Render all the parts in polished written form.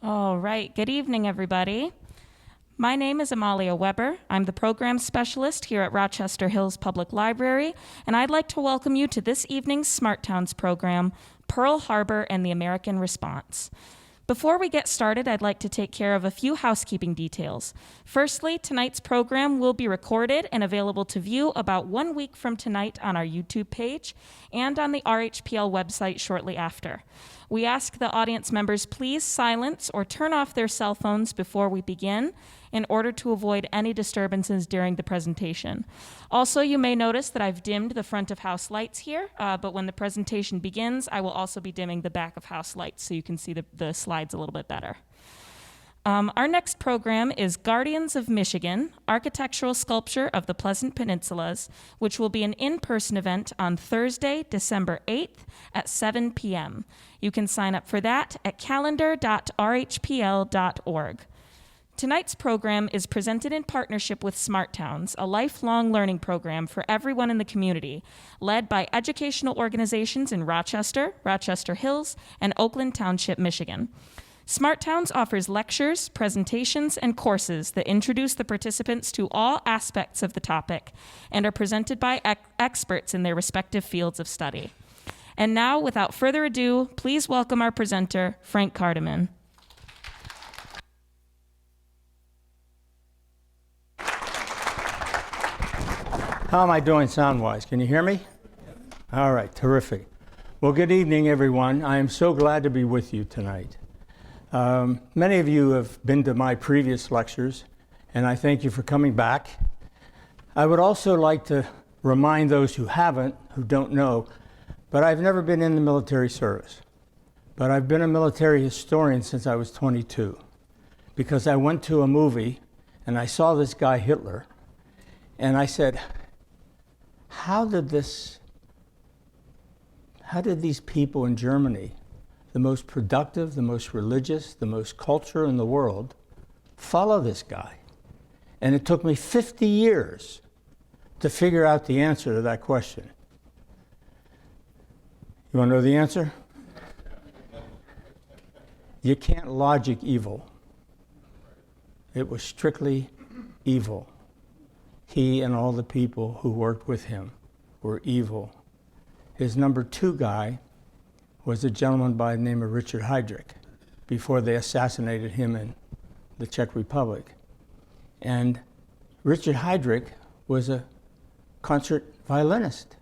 All right, good evening, everybody. My name is Amalia Weber. I'm the program specialist here at Rochester Hills Public Library, and I'd like to welcome you to this evening's Smart Towns program, Pearl Harbor and the American Response. Before we get started, I'd like to take care of a few housekeeping details. Firstly, tonight's program will be recorded and available to view about 1 week from tonight on our YouTube page and on the RHPL website shortly after. We ask the audience members please silence or turn off their cell phones before we begin in order to avoid any disturbances during the presentation. Also, you may notice that I've dimmed the front of house lights here, but when the presentation begins, I will also be dimming the back of house lights so you can see the slides a little bit better. Our next program is Guardians of Michigan, Architectural Sculpture of the Pleasant Peninsulas, which will be an in-person event on Thursday, December 8th at 7 p.m. You can sign up for that at calendar.rhpl.org. Tonight's program is presented in partnership with Smart Towns, a lifelong learning program for everyone in the community, led by educational organizations in Rochester, Rochester Hills, and Oakland Township, Michigan. Smart Towns offers lectures, presentations, and courses that introduce the participants to all aspects of the topic and are presented by experts in their respective fields of study. And now, without further ado, please welcome our presenter, Frank Cardimen. How am I doing sound-wise? Can you hear me? All right, terrific. Well, good evening, everyone. I am so glad to be with you tonight. Many of you have been to my previous lectures, and I thank you for coming back. I would also like to remind those who haven't, who don't know, but I've never been in the military service. But I've been a military historian since I was 22, because I went to a movie and I saw this guy Hitler, and I said, how did these people in Germany, the most productive, the most religious, the most culture in the world, follow this guy? And it took me 50 years to figure out the answer to that question. You want to know the answer? You can't logic evil. It was strictly evil. He and all the people who worked with him were evil. His number 2 guy was a gentleman by the name of Richard Heydrich before they assassinated him in the Czech Republic. And Richard Heydrich was a concert violinist.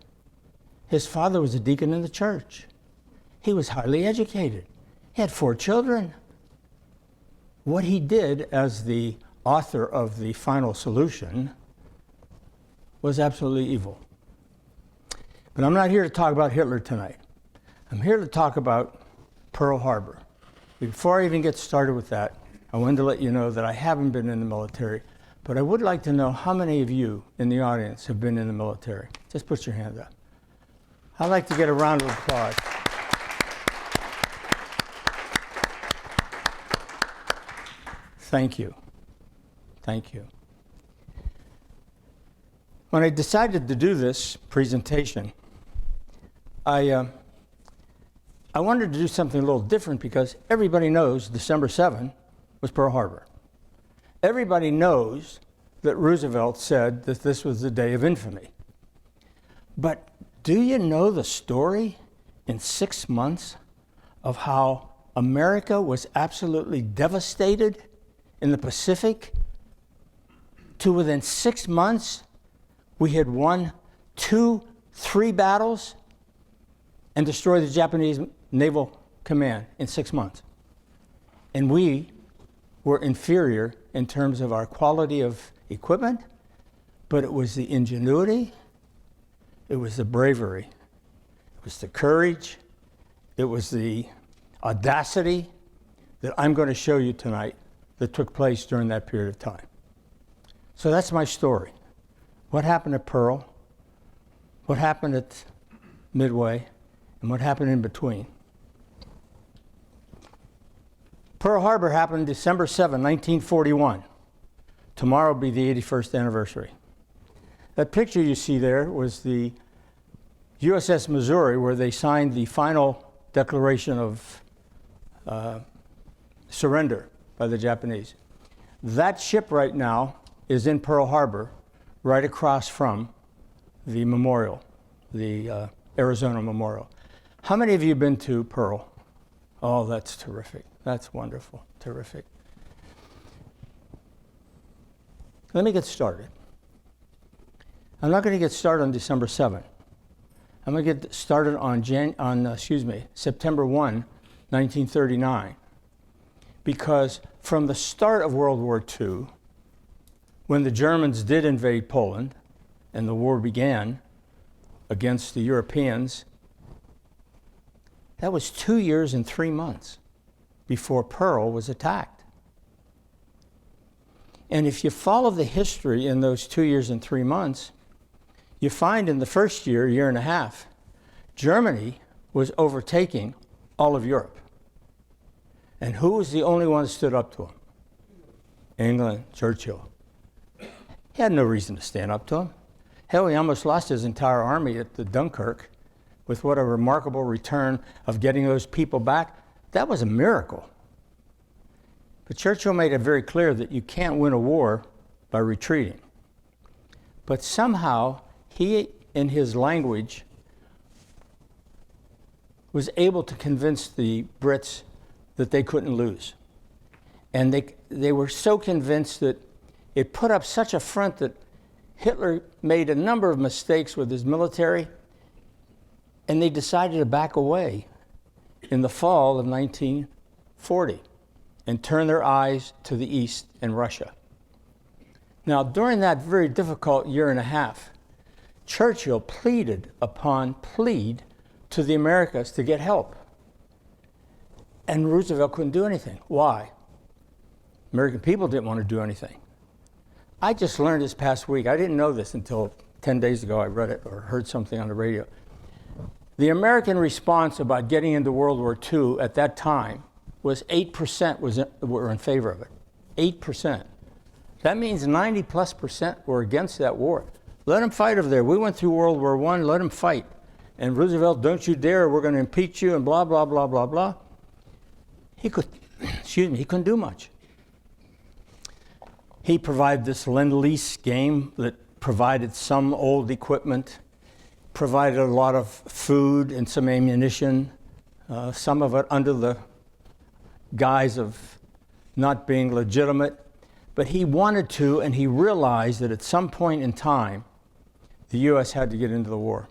His father was a deacon in the church. He was highly educated. He had 4 children. What he did as the author of the final solution was absolutely evil. But I'm not here to talk about Hitler tonight. I'm here to talk about Pearl Harbor. Before I even get started with that, I wanted to let you know that I haven't been in the military, but I would like to know how many of you in the audience have been in the military. Just put your hand up. I'd like to get a round of applause. Thank you. Thank you. When I decided to do this presentation, I wanted to do something a little different because everybody knows December 7 was Pearl Harbor. Everybody knows that Roosevelt said that this was the day of infamy. But do you know the story in 6 months of how America was absolutely devastated in the Pacific? To within 6 months, we had won 2, 3 battles and destroyed the Japanese naval command in 6 months. And we were inferior in terms of our quality of equipment, but it was the ingenuity, it was the bravery, it was the courage, it was the audacity that I'm going to show you tonight that took place during that period of time. So that's my story. What happened at Pearl, what happened at Midway, and what happened in between. Pearl Harbor happened December 7, 1941. Tomorrow will be the 81st anniversary. That picture you see there was the USS Missouri, where they signed the final declaration of surrender by the Japanese. That ship right now is in Pearl Harbor, right across from the memorial, the Arizona Memorial. How many of you have been to Pearl? Oh, that's terrific. That's wonderful. Terrific. Let me get started. I'm not going to get started on December 7th. I'm going to get started on September 1, 1939. Because from the start of World War II, when the Germans did invade Poland and the war began against the Europeans, that was 2 years and 3 months before Pearl was attacked. And if you follow the history in those 2 years and 3 months, you find in the first year and a half, Germany was overtaking all of Europe. And who was the only one that stood up to him? England, Churchill. He had no reason to stand up to him. Hell, he almost lost his entire army at the Dunkirk with what a remarkable return of getting those people back. That was a miracle. But Churchill made it very clear that you can't win a war by retreating. But somehow, he, in his language, was able to convince the Brits that they couldn't lose. And they were so convinced that it put up such a front that Hitler made a number of mistakes with his military, and they decided to back away in the fall of 1940 and turn their eyes to the east and Russia. Now, during that very difficult year and a half, Churchill pleaded upon plead to the Americas to get help. And Roosevelt couldn't do anything. Why? American people didn't want to do anything. I just learned this past week. I didn't know this until 10 days ago. I read it or heard something on the radio. The American response about getting into World War II at that time was 8% were in favor of it. 8%. That means 90+% were against that war. Let them fight over there. We went through World War I, let them fight. And Roosevelt, don't you dare, we're going to impeach you and blah, blah, blah, blah, blah. He couldn't do much. He provided this Lend-Lease game that provided some old equipment, provided a lot of food and some ammunition, some of it under the guise of not being legitimate. But he wanted to, and he realized that at some point in time, the U.S. had to get into the war.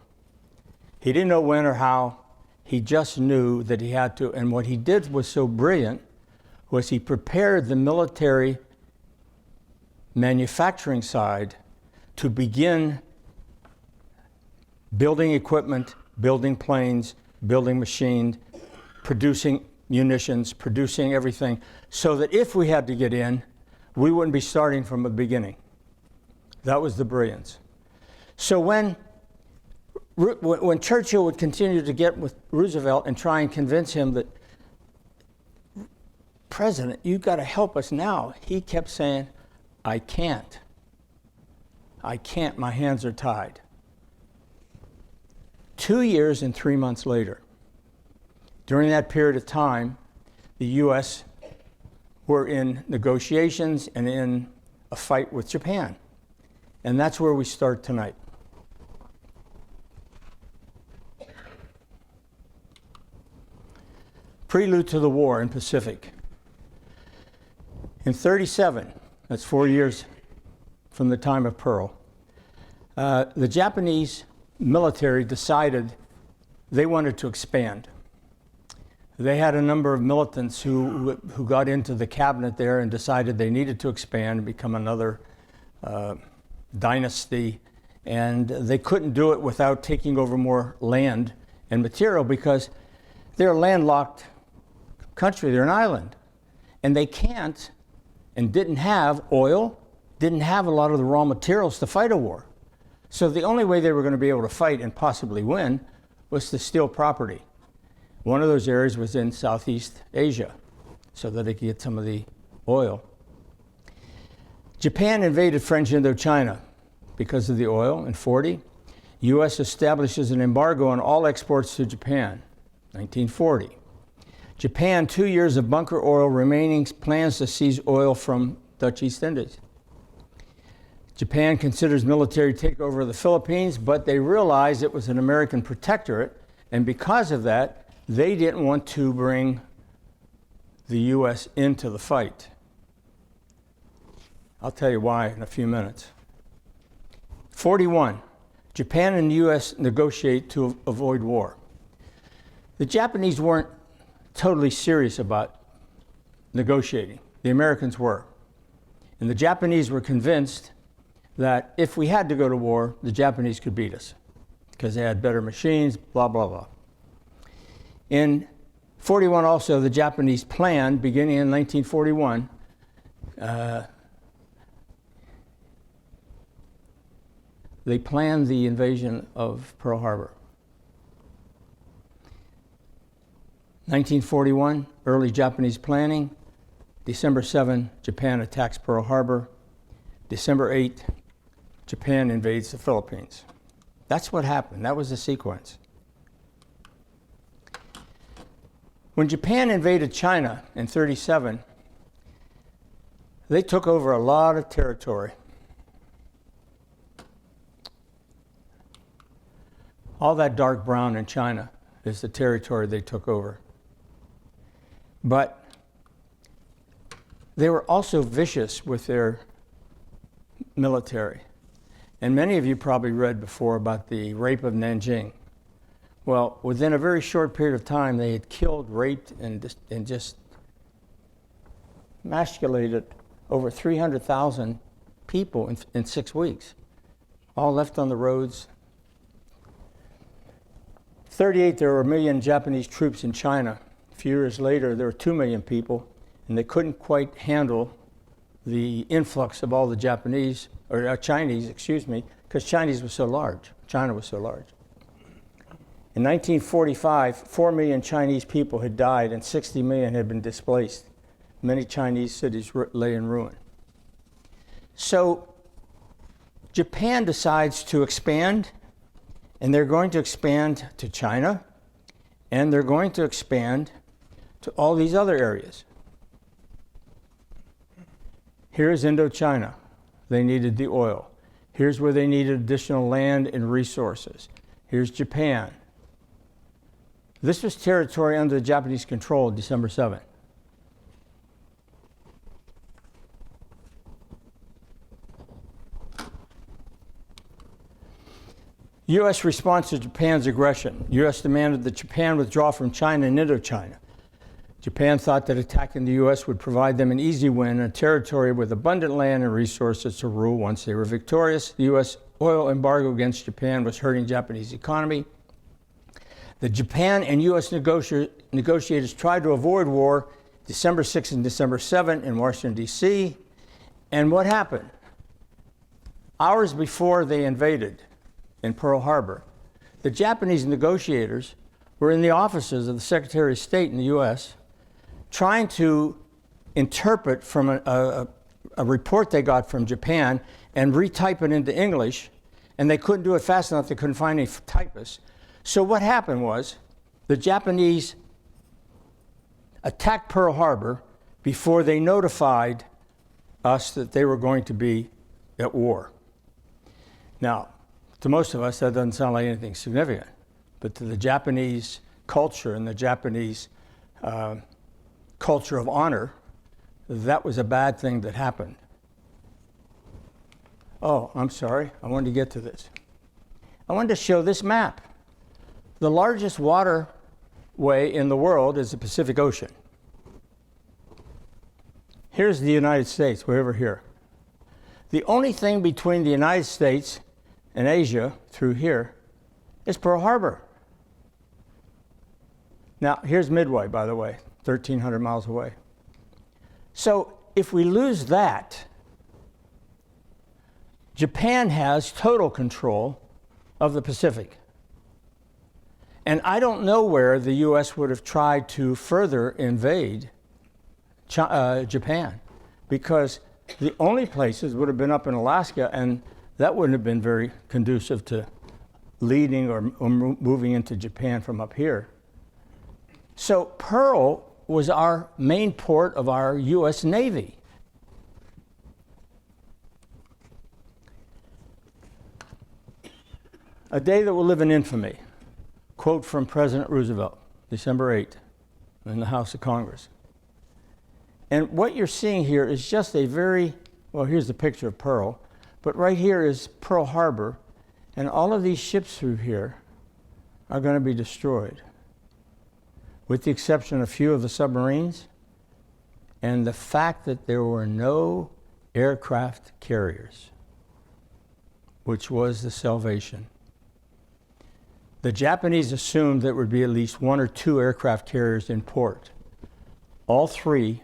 He didn't know when or how. He just knew that he had to. And what he did was so brilliant was he prepared the military manufacturing side to begin building equipment, building planes, building machines, producing munitions, producing everything, so that if we had to get in, we wouldn't be starting from the beginning. That was the brilliance. So when Churchill would continue to get with Roosevelt and try and convince him that, President, you've got to help us now, he kept saying, I can't. I can't. My hands are tied. 2 years and 3 months later, during that period of time, the U.S. were in negotiations and in a fight with Japan. And that's where we start tonight. Prelude to the war in Pacific. In 1937, that's 4 years from the time of Pearl, the Japanese military decided they wanted to expand. They had a number of militants who got into the cabinet there and decided they needed to expand and become another dynasty. And they couldn't do it without taking over more land and material because they're a landlocked country, they're an island. And they can't and didn't have oil, didn't have a lot of the raw materials to fight a war. So the only way they were going to be able to fight and possibly win was to steal property. One of those areas was in Southeast Asia, so that they could get some of the oil. Japan invaded French Indochina because of the oil in 1940. U.S. establishes an embargo on all exports to Japan, 1940. Japan, 2 years of bunker oil remaining, plans to seize oil from Dutch East Indies. Japan considers military takeover of the Philippines, but they realized it was an American protectorate, and because of that, they didn't want to bring the U.S. into the fight. I'll tell you why in a few minutes. 41, Japan and the U.S. negotiate to avoid war. The Japanese weren't totally serious about negotiating. The Americans were. And the Japanese were convinced that if we had to go to war, the Japanese could beat us because they had better machines, blah, blah, blah. In 41 also, the Japanese planned, beginning in 1941, they planned the invasion of Pearl Harbor. 1941, early Japanese planning. December 7, Japan attacks Pearl Harbor. December 8, Japan invades the Philippines. That's what happened. That was the sequence. When Japan invaded China in 1937, they took over a lot of territory. All that dark brown in China is the territory they took over. But they were also vicious with their military. And many of you probably read before about the rape of Nanjing. Well, within a very short period of time, they had killed, raped, and just emasculated over 300,000 people in 6 weeks, all left on the roads. 1938, there were 1 million Japanese troops in China. A few years later, there were 2 million people, and they couldn't quite handle the influx of all the Japanese, or Chinese, excuse me, because Chinese was so large. China was so large. In 1945, 4 million Chinese people had died and 60 million had been displaced. Many Chinese cities lay in ruin. So Japan decides to expand, and they're going to expand to China, and they're going to expand to all these other areas. Here's Indochina. They needed the oil. Here's where they needed additional land and resources. Here's Japan. This was territory under Japanese control December 7. U.S. response to Japan's aggression. U.S. demanded that Japan withdraw from China and Indochina. Japan thought that attacking the U.S. would provide them an easy win in a territory with abundant land and resources to rule once they were victorious. The U.S. oil embargo against Japan was hurting Japanese economy. The Japan and U.S. negotiators tried to avoid war December 6 and December 7 in Washington, D.C. And what happened? Hours before they invaded in Pearl Harbor, the Japanese negotiators were in the offices of the Secretary of State in the U.S. trying to interpret from a report they got from Japan and retype it into English, and they couldn't do it fast enough. They couldn't find any typists. So what happened was the Japanese attacked Pearl Harbor before they notified us that they were going to be at war. Now, to most of us, that doesn't sound like anything significant, but to the Japanese culture and the Japanese culture of honor, that was a bad thing that happened. Oh, I'm sorry, I wanted to get to this. I wanted to show this map. The largest waterway in the world is the Pacific Ocean. Here's the United States, way over here. The only thing between the United States and Asia through here is Pearl Harbor. Now, here's Midway, by the way, 1,300 miles away. So if we lose that, Japan has total control of the Pacific. And I don't know where the U.S. would have tried to further invade Japan, because the only places would have been up in Alaska, and that wouldn't have been very conducive to leading or moving into Japan from up here. So Pearl was our main port of our U.S. Navy. A day that will live in infamy. Quote from President Roosevelt, December 8th, in the House of Congress. And what you're seeing here is just a very, well, here's the picture of Pearl, but right here is Pearl Harbor, and all of these ships through here are going to be destroyed, with the exception of a few of the submarines, and the fact that there were no aircraft carriers, which was the salvation. The Japanese assumed there would be at least 1 or 2 aircraft carriers in port. All 3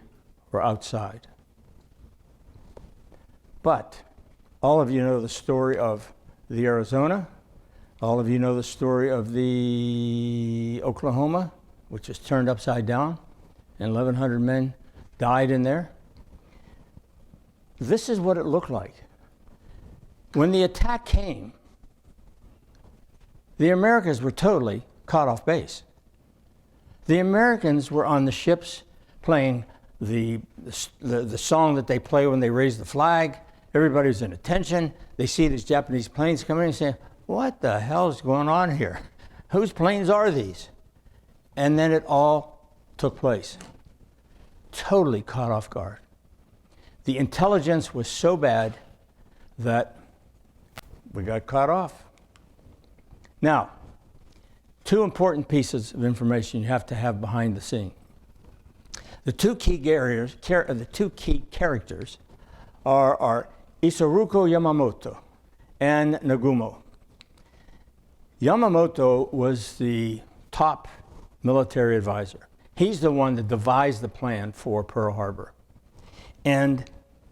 were outside. But all of you know the story of the Arizona. All of you know the story of the Oklahoma, which was turned upside down, and 1,100 men died in there. This is what it looked like. When the attack came, the Americans were totally caught off base. The Americans were on the ships playing the song that they play when they raise the flag. Everybody was in attention. They see these Japanese planes coming in and say, what the hell is going on here? Whose planes are these? And then it all took place. Totally caught off guard. The intelligence was so bad that we got caught off. Now, 2 important pieces of information you have to have behind the scene. The two key characters are Isoroku Yamamoto and Nagumo. Yamamoto was the top military advisor. He's the one that devised the plan for Pearl Harbor. And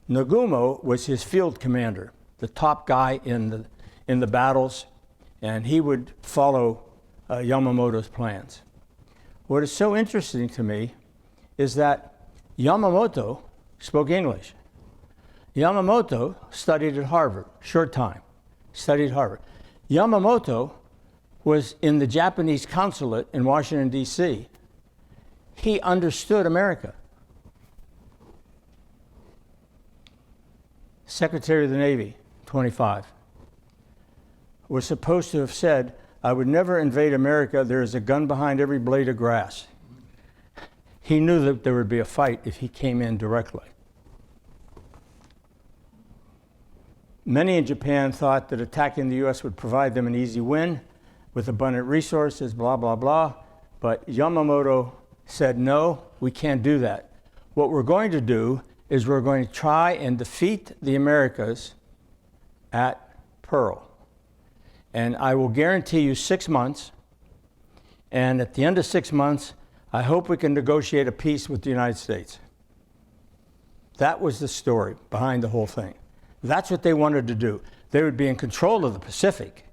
Nagumo was his field commander, the top guy in the battles, and he would follow Yamamoto's plans. What is so interesting to me is that Yamamoto spoke English. Yamamoto studied at Harvard, short time, studied at Harvard. Yamamoto was in the Japanese consulate in Washington, D.C. He understood America. Secretary of the Navy, 25. Was supposed to have said, I would never invade America. There is a gun behind every blade of grass. He knew that there would be a fight if he came in directly. Many in Japan thought that attacking the U.S. would provide them an easy win with abundant resources, blah, blah, blah. But Yamamoto said, no, we can't do that. What we're going to do is we're going to try and defeat the Americas at Pearl. And I will guarantee you 6 months, and at the end of 6 months, I hope we can negotiate a peace with the United States. That was the story behind the whole thing. That's what they wanted to do. They would be in control of the Pacific,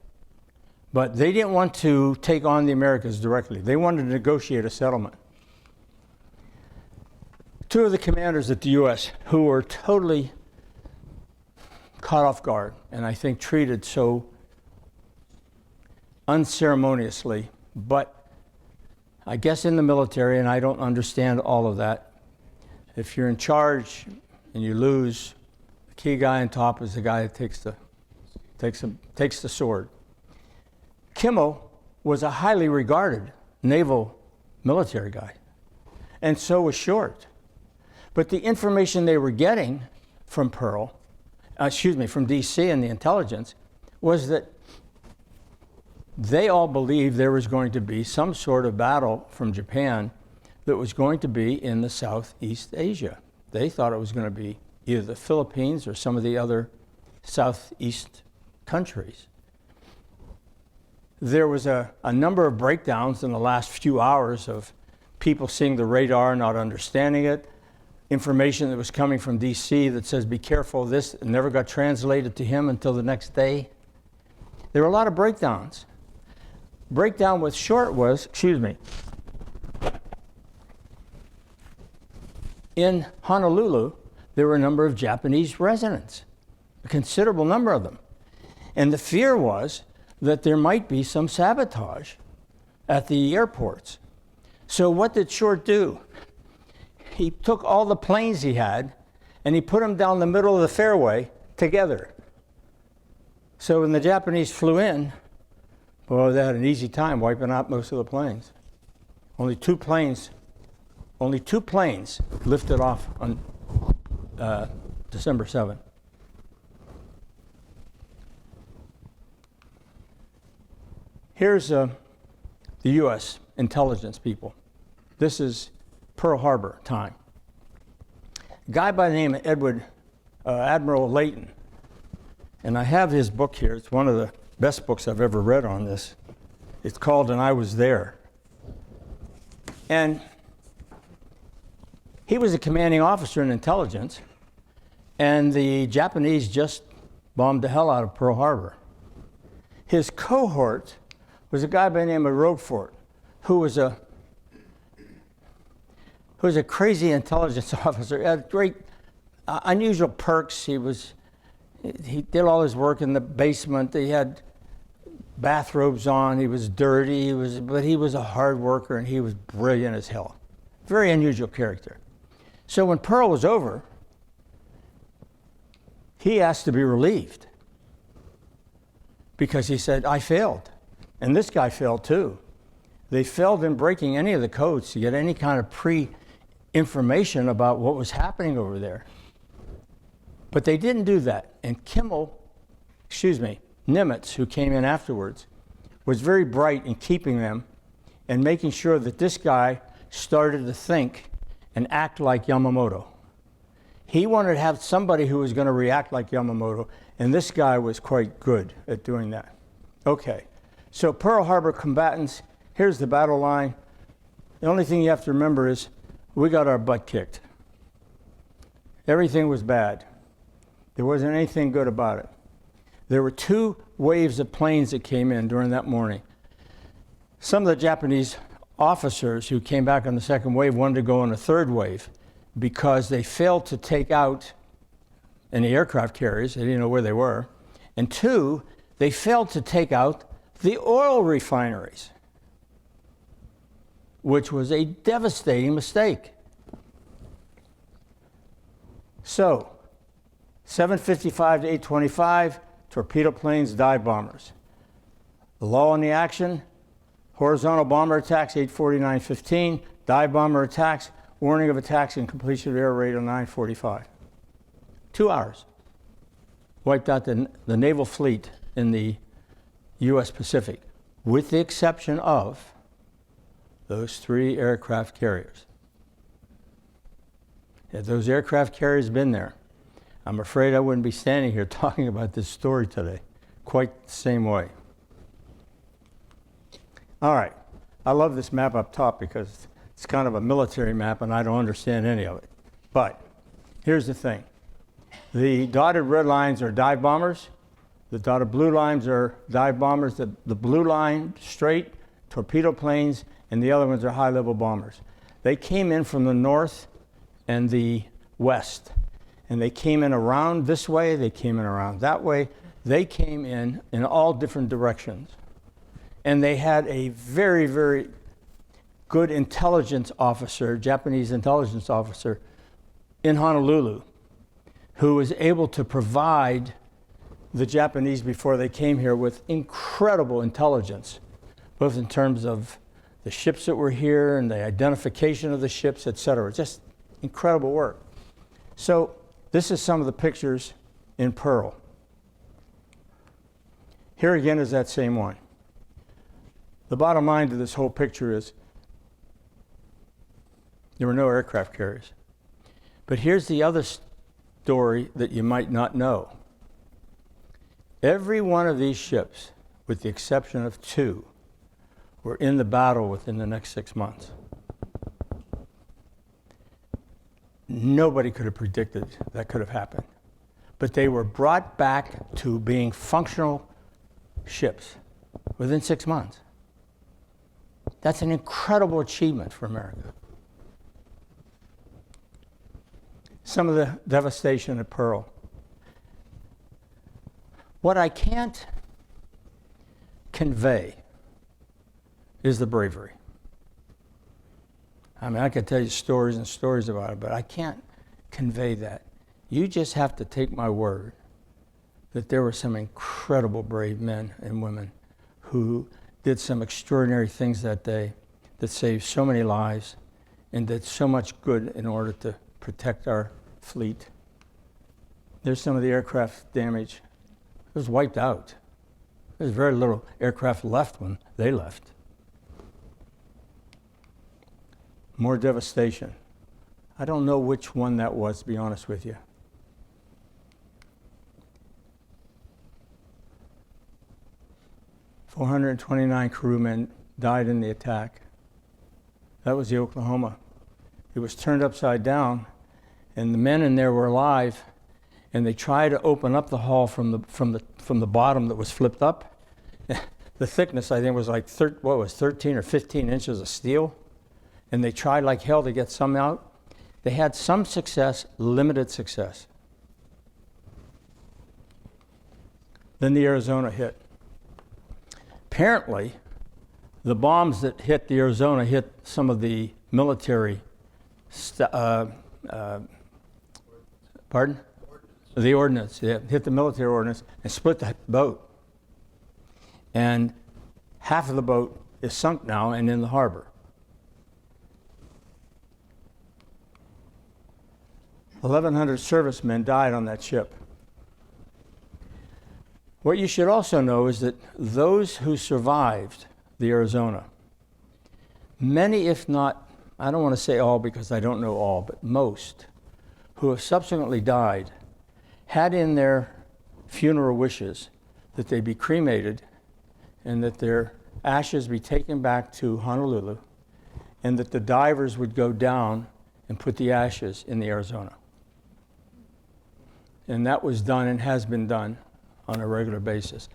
but they didn't want to take on the Americas directly. They wanted to negotiate a settlement. 2 of the commanders at the U.S. who were totally caught off guard, and I think treated so unceremoniously, but I guess in the military, and I don't understand all of that, if you're in charge and you lose, the key guy on top is the guy that takes the sword. Kimmel was a highly regarded naval military guy, and so was Short. But the information they were getting from from DC and the intelligence, was that they all believed there was going to be some sort of battle from Japan that was going to be in the Southeast Asia. They thought it was going to be either the Philippines or some of the other Southeast countries. There was a number of breakdowns in the last few hours of people seeing the radar, not understanding it, information that was coming from DC that says, be careful of this, it never got translated to him until the next day. There were a lot of breakdowns. Breakdown with Short was, in Honolulu, there were a number of Japanese residents, a considerable number of them. And the fear was that there might be some sabotage at the airports. So what did Short do? He took all the planes he had and he put them down the middle of the fairway together. So when the Japanese flew in, well, they had an easy time wiping out most of the planes. Only two planes lifted off on December 7th. Here's the U.S. intelligence people. This is Pearl Harbor time. A guy by the name of Admiral Layton, and I have his book here. It's one of the best books I've ever read on this. It's called And I Was There. And he was a commanding officer in intelligence, and the Japanese just bombed the hell out of Pearl Harbor. His cohort was a guy by the name of Roquefort, who was a crazy intelligence officer. He had great, unusual perks. He did all his work in the basement. He had bathrobes on. He was dirty. But he was a hard worker, and he was brilliant as hell. Very unusual character. So when Pearl was over, he asked to be relieved because he said, I failed. And this guy failed too. They failed in breaking any of the codes to get any kind of pre-information about what was happening over there. But they didn't do that. And Nimitz, who came in afterwards, was very bright in keeping them and making sure that this guy started to think and act like Yamamoto. He wanted to have somebody who was going to react like Yamamoto, and this guy was quite good at doing that. Okay, so Pearl Harbor combatants, here's the battle line. The only thing you have to remember is we got our butt kicked. Everything was bad. There wasn't anything good about it. There were two waves of planes that came in during that morning. Some of the Japanese officers who came back on the second wave wanted to go on a third wave because they failed to take out any aircraft carriers. They didn't know where they were. And two, they failed to take out the oil refineries, which was a devastating mistake. So, 7:55 to 8:25, torpedo planes, dive bombers. The lull in the action, horizontal bomber attacks, 8:49:15, dive bomber attacks, warning of attacks and completion of air raid on 9:45. 2 hours. Wiped out the naval fleet in the U.S. Pacific, with the exception of those 3 aircraft carriers. Had those aircraft carriers been there, I'm afraid I wouldn't be standing here talking about this story today, quite the same way. All right, I love this map up top because it's kind of a military map and I don't understand any of it. But here's the thing. The dotted red lines are dive bombers. The dotted blue lines are dive bombers. The blue line, straight, torpedo planes, and the other ones are high-level bombers. They came in from the north and the west. And they came in around this way, they came in around that way. They came in all different directions. And they had a very, very good intelligence officer, Japanese intelligence officer, in Honolulu, who was able to provide the Japanese before they came here with incredible intelligence, both in terms of the ships that were here and the identification of the ships, et cetera. Just incredible work. So this is some of the pictures in Pearl. Here again is that same one. The bottom line to this whole picture is there were no aircraft carriers. But here's the other story that you might not know. Every one of these ships, with the exception of 2, were in the battle within the next 6 months. Nobody could have predicted that could have happened. But they were brought back to being functional ships within 6 months. That's an incredible achievement for America. Some of the devastation at Pearl. What I can't convey is the bravery. I mean, I could tell you stories and stories about it, but I can't convey that. You just have to take my word that there were some incredible brave men and women who did some extraordinary things that day that saved so many lives and did so much good in order to protect our fleet. There's some of the aircraft damage. It was wiped out. There's very little aircraft left when they left. More devastation. I don't know which one that was, to be honest with you. "429 crewmen died in the attack." That was the Oklahoma. It was turned upside down, and the men in there were alive, and they tried to open up the hull from the bottom that was flipped up. The thickness, I think, was like 13 or 15 inches of steel, and they tried like hell to get some out. They had some success, limited success. Then the Arizona hit. Apparently, the bombs that hit the Arizona hit some of the military, pardon? The ordnance. Yeah, hit the military ordnance and split the boat. And half of the boat is sunk now and in the harbor. 1,100 servicemen died on that ship. What you should also know is that those who survived the Arizona, many, if not, I don't want to say all because I don't know all, but most, who have subsequently died, had in their funeral wishes that they be cremated and that their ashes be taken back to Honolulu and that the divers would go down and put the ashes in the Arizona. And that was done and has been done on a regular basis.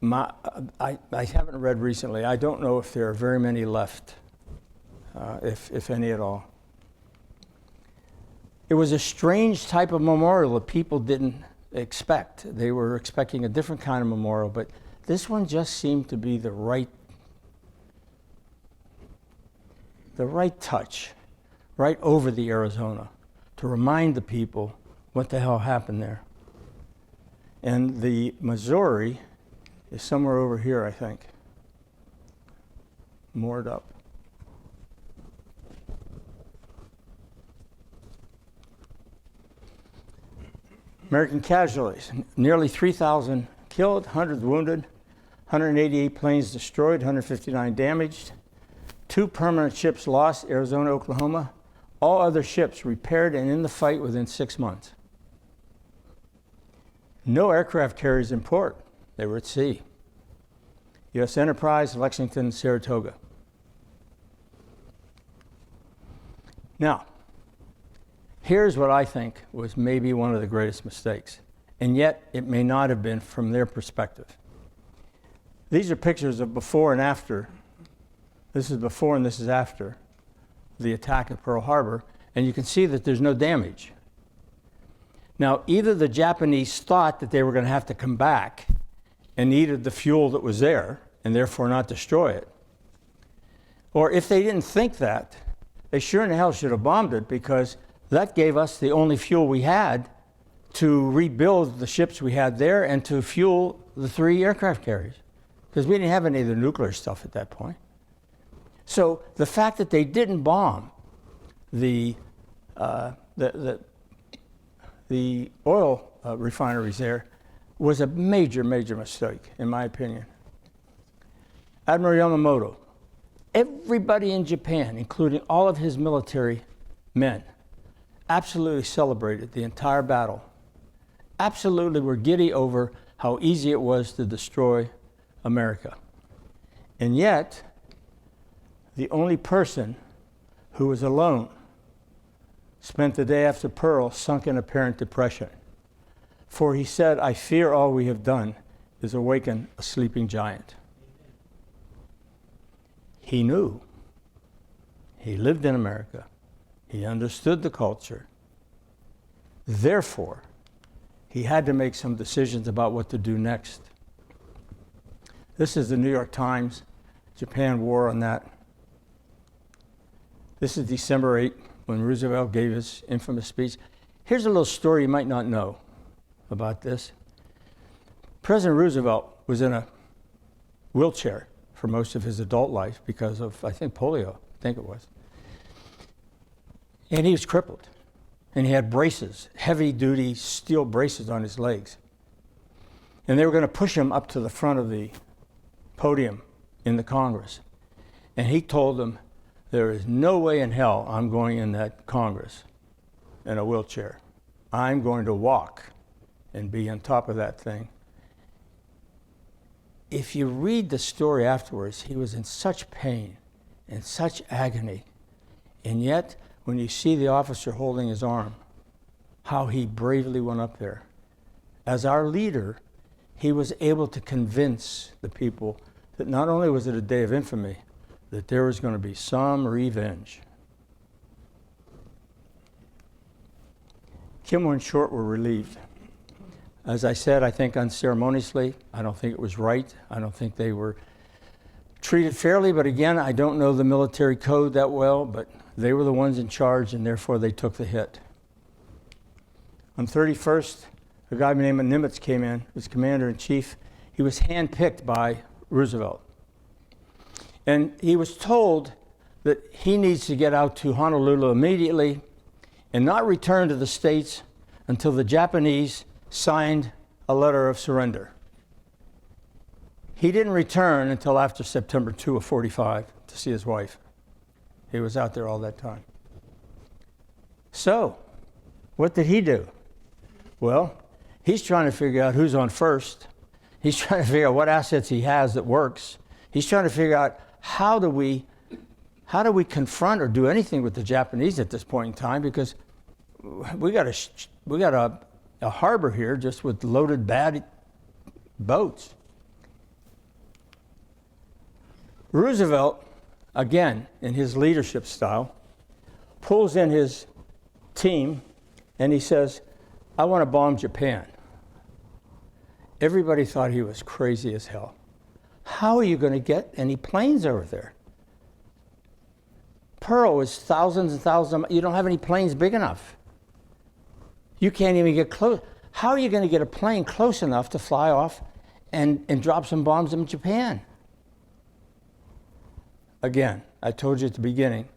I haven't read recently. I don't know if there are very many left, if any at all. It was a strange type of memorial that people didn't expect. They were expecting a different kind of memorial, but this one just seemed to be the right touch, right over the Arizona, to remind the people what the hell happened there. And the Missouri is somewhere over here, I think, moored up. American casualties, nearly 3,000 killed, hundreds wounded, 188 planes destroyed, 159 damaged, 2 permanent ships lost, Arizona, Oklahoma, all other ships repaired and in the fight within 6 months. No aircraft carriers in port. They were at sea. U.S. Enterprise, Lexington, Saratoga. Now, here's what I think was maybe one of the greatest mistakes, and yet it may not have been from their perspective. These are pictures of before and after. This is before and this is after the attack at Pearl Harbor, and you can see that there's no damage. Now, either the Japanese thought that they were going to have to come back and needed the fuel that was there and therefore not destroy it, or if they didn't think that, they sure in the hell should have bombed it, because that gave us the only fuel we had to rebuild the ships we had there and to fuel the 3 aircraft carriers, because we didn't have any of the nuclear stuff at that point. So the fact that they didn't bomb the oil refineries there was a major, major mistake, in my opinion. Admiral Yamamoto, everybody in Japan, including all of his military men, absolutely celebrated the entire battle. Absolutely were giddy over how easy it was to destroy America. And yet, the only person who was alone spent the day after Pearl sunk in apparent depression. For he said, "I fear all we have done is awaken a sleeping giant." He knew. He lived in America. He understood the culture. Therefore, he had to make some decisions about what to do next. This is the New York Times, Japan war on that. This is December 8, when Roosevelt gave his infamous speech. Here's a little story you might not know about this. President Roosevelt was in a wheelchair for most of his adult life because of, I think, polio, I think it was. And he was crippled. And he had braces, heavy-duty steel braces on his legs. And they were going to push him up to the front of the podium in the Congress. And he told them, there is no way in hell I'm going in that Congress in a wheelchair. I'm going to walk and be on top of that thing. If you read the story afterwards, he was in such pain and such agony. And yet, when you see the officer holding his arm, how he bravely went up there. As our leader, he was able to convince the people that not only was it a day of infamy, that there was going to be some revenge. Kimmel and Short were relieved. As I said, I think unceremoniously. I don't think it was right. I don't think they were treated fairly, but again, I don't know the military code that well, but they were the ones in charge, and therefore they took the hit. On 31st, a guy named Nimitz came in, was commander-in-chief. He was handpicked by Roosevelt. And he was told that he needs to get out to Honolulu immediately and not return to the States until the Japanese signed a letter of surrender. He didn't return until after September 2 of 45 to see his wife. He was out there all that time. So, what did he do? Well, he's trying to figure out who's on first. He's trying to figure out what assets he has that works. He's trying to figure out how do we confront or do anything with the Japanese at this point in time, because we got a harbor here just with loaded bad boats. Roosevelt, again, in his leadership style, pulls in his team and he says, I want to bomb Japan. Everybody thought he was crazy as hell. How are you going to get any planes over there? Pearl is thousands and thousands you don't have any planes big enough. You can't even get close. How are you going to get a plane close enough to fly off and drop some bombs in Japan? Again, I told you at the beginning,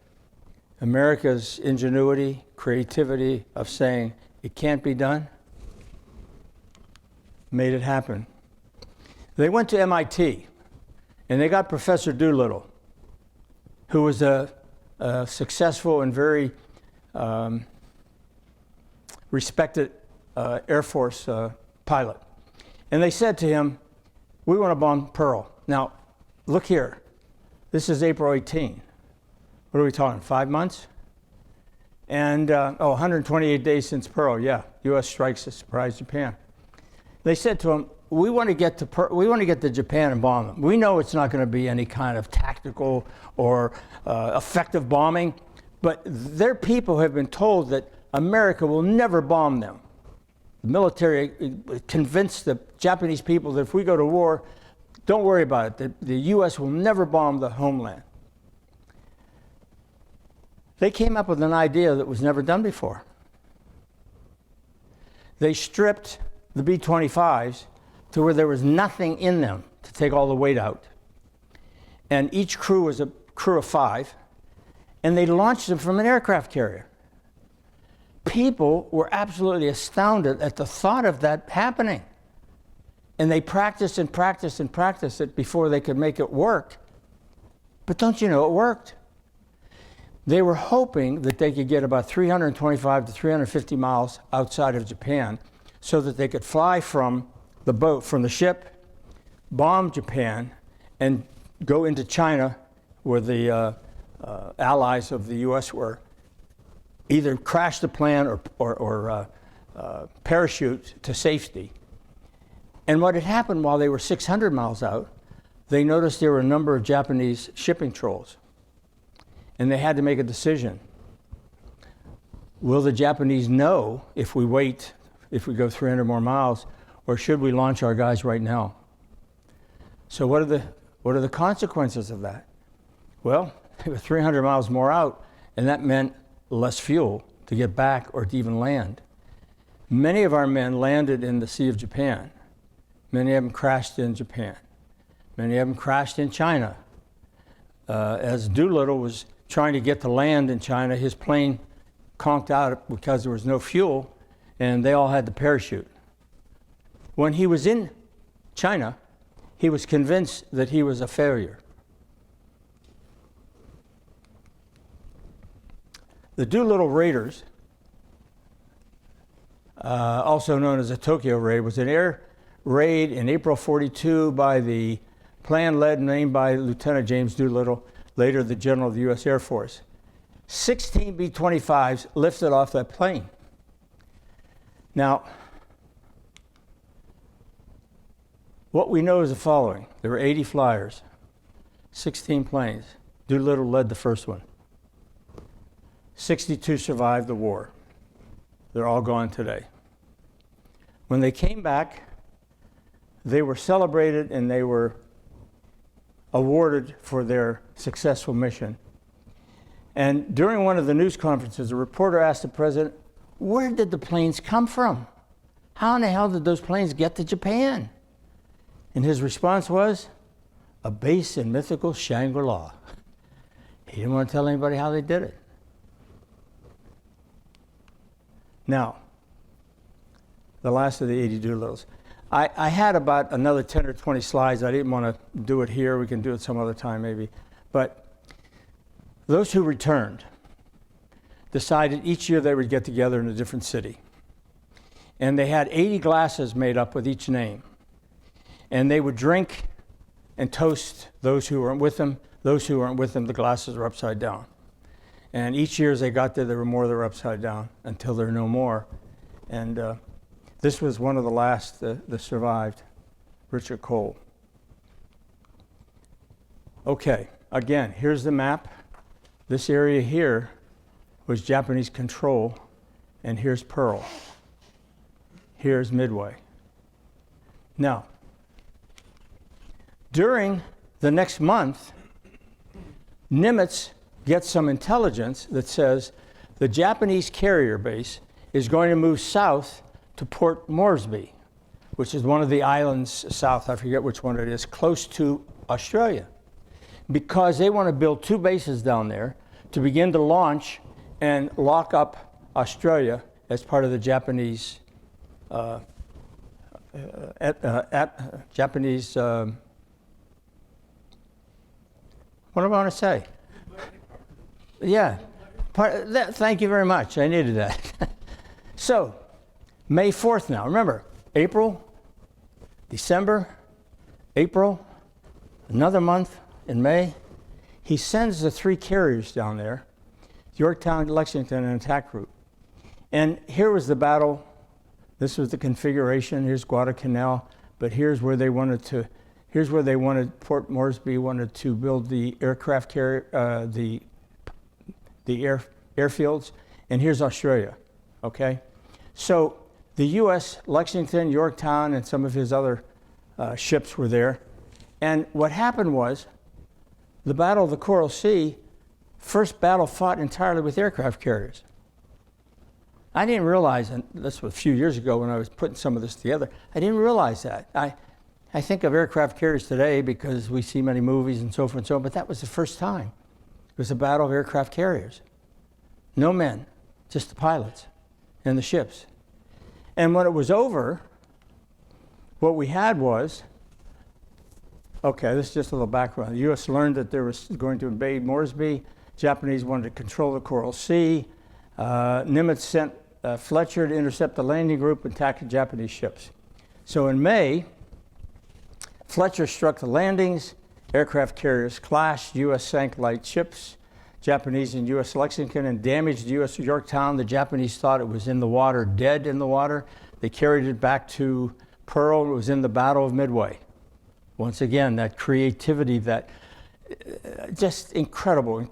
America's ingenuity, creativity of saying it can't be done, made it happen. They went to MIT, and they got Professor Doolittle, who was a successful and very respected Air Force pilot. And they said to him, we want to bomb Pearl. Now, look here. This is April 18. What are we talking, 5 months? And, 128 days since Pearl, yeah. U.S. strikes to surprise Japan. They said to him, we want to get to Japan and bomb them. We know it's not going to be any kind of tactical or effective bombing, but their people have been told that America will never bomb them. The military convinced the Japanese people that if we go to war, don't worry about it. The U.S. will never bomb the homeland. They came up with an idea that was never done before. They stripped the B-25s to where there was nothing in them to take all the weight out. And each crew was a crew of 5, and they launched them from an aircraft carrier. People were absolutely astounded at the thought of that happening. And they practiced and practiced and practiced it before they could make it work. But don't you know, it worked. They were hoping that they could get about 325 to 350 miles outside of Japan so that they could fly from the boat, from the ship, bomb Japan, and go into China, where the allies of the U.S. were, either crash the plane or parachute to safety. And what had happened while they were 600 miles out, they noticed there were a number of Japanese shipping trolls. And they had to make a decision. Will the Japanese know if we wait, if we go 300 more miles, or should we launch our guys right now? So what are the consequences of that? Well, they were 300 miles more out, and that meant less fuel to get back or to even land. Many of our men landed in the Sea of Japan. Many of them crashed in Japan. Many of them crashed in China. As Doolittle was trying to get to land in China, his plane conked out because there was no fuel, and they all had to parachute. When he was in China, he was convinced that he was a failure. The Doolittle Raiders, also known as the Tokyo Raid, was an air raid in April '42 by the plan led and named by Lieutenant James Doolittle, later the General of the U.S. Air Force. 16 B-25s lifted off that plane. Now, what we know is the following. There were 80 flyers, 16 planes. Doolittle led the first one. 62 survived the war. They're all gone today. When they came back, they were celebrated and they were awarded for their successful mission. And during one of the news conferences, a reporter asked the president, where did the planes come from? How in the hell did those planes get to Japan? And his response was, a base in mythical Shangri-La. He didn't want to tell anybody how they did it. Now, the last of the 80 Doolittles. I had about another 10 or 20 slides. I didn't want to do it here. We can do it some other time maybe. But those who returned decided each year they would get together in a different city. And they had 80 glasses made up with each name. And they would drink and toast those who weren't with them. Those who weren't with them, the glasses were upside down. And each year as they got there were more that were upside down until there were no more. And this was one of the last that survived, Richard Cole. Okay, again, here's the map. This area here was Japanese control, and here's Pearl. Here's Midway. Now, during the next month, Nimitz gets some intelligence that says the Japanese carrier base is going to move south to Port Moresby, which is one of the islands south, I forget which one it is, close to Australia, because they want to build two bases down there to begin to launch and lock up Australia as part of the Japanese what do I want to say? Yeah, thank you very much. I needed that. So, May 4th now. Remember, April, December, April, another month in May. He sends the three carriers down there, Yorktown, Lexington, and Attack Route. And here was the battle. This was the configuration. Here's Guadalcanal, but here's where they wanted to. Here's where they wanted. Port Moresby wanted to build the aircraft carrier, the airfields, and here's Australia. Okay, so the U.S. Lexington, Yorktown, and some of his other ships were there. And what happened was, the Battle of the Coral Sea, first battle fought entirely with aircraft carriers. I didn't realize, and this was a few years ago when I was putting some of this together, I didn't realize that. I think of aircraft carriers today because we see many movies and so forth and so on, but that was the first time. It was a battle of aircraft carriers. No men, just the pilots and the ships. And when it was over, what we had was, okay, this is just a little background. The U.S. learned that there was going to invade Moresby. Japanese wanted to control the Coral Sea. Nimitz sent Fletcher to intercept the landing group and attack the Japanese ships. So in May, Fletcher struck the landings. Aircraft carriers clashed. U.S. sank light ships, Japanese and U.S. Lexington, and damaged U.S. Yorktown. The Japanese thought it was in the water, dead in the water. They carried it back to Pearl. It was in the Battle of Midway. Once again, that creativity, that just incredible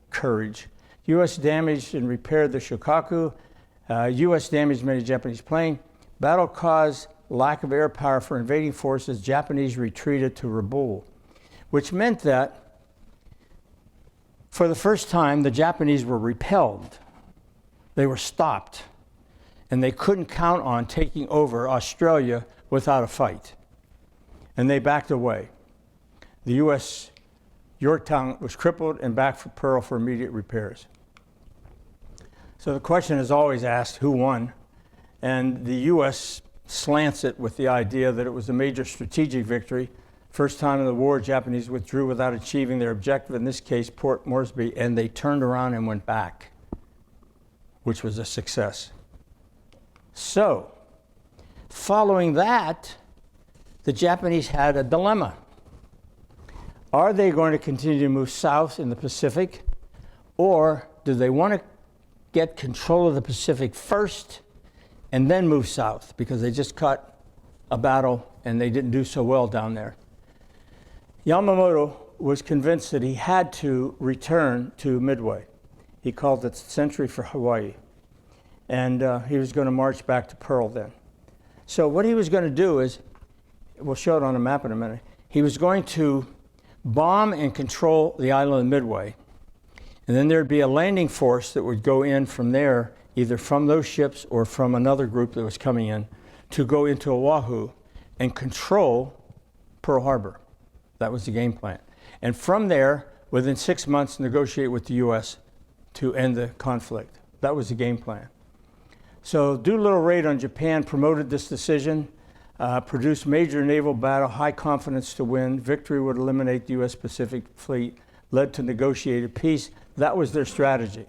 courage. U.S. damaged and repaired the Shokaku. U.S. damaged many Japanese planes. Battle caused lack of air power for invading forces. Japanese retreated to Rabaul, which meant that For the first time, the Japanese were repelled. They were stopped, and they couldn't count on taking over Australia without a fight. And they backed away. The U.S. Yorktown was crippled and back for Pearl for immediate repairs. So the question is always asked, who won? And the U.S. slants it with the idea that it was a major strategic victory. First time in the war, Japanese withdrew without achieving their objective, in this case, Port Moresby, and they turned around and went back, which was a success. So, following that, the Japanese had a dilemma. Are they going to continue to move south in the Pacific, or do they want to get control of the Pacific first and then move south, because they just caught a battle and they didn't do so well down there? Yamamoto was convinced that he had to return to Midway. He called it Century for Hawaii. And he was going to march back to Pearl then. So what he was going to do is, we'll show it on a map in a minute, he was going to bomb and control the island of Midway. And then there'd be a landing force that would go in from there, either from those ships or from another group that was coming in, to go into Oahu and control Pearl Harbor. That was the game plan. And from there, within 6 months, negotiate with the U.S. to end the conflict. That was the game plan. So Doolittle Raid on Japan promoted this decision, produced major naval battle, high confidence to win. Victory would eliminate the U.S. Pacific Fleet, led to negotiated peace. That was their strategy.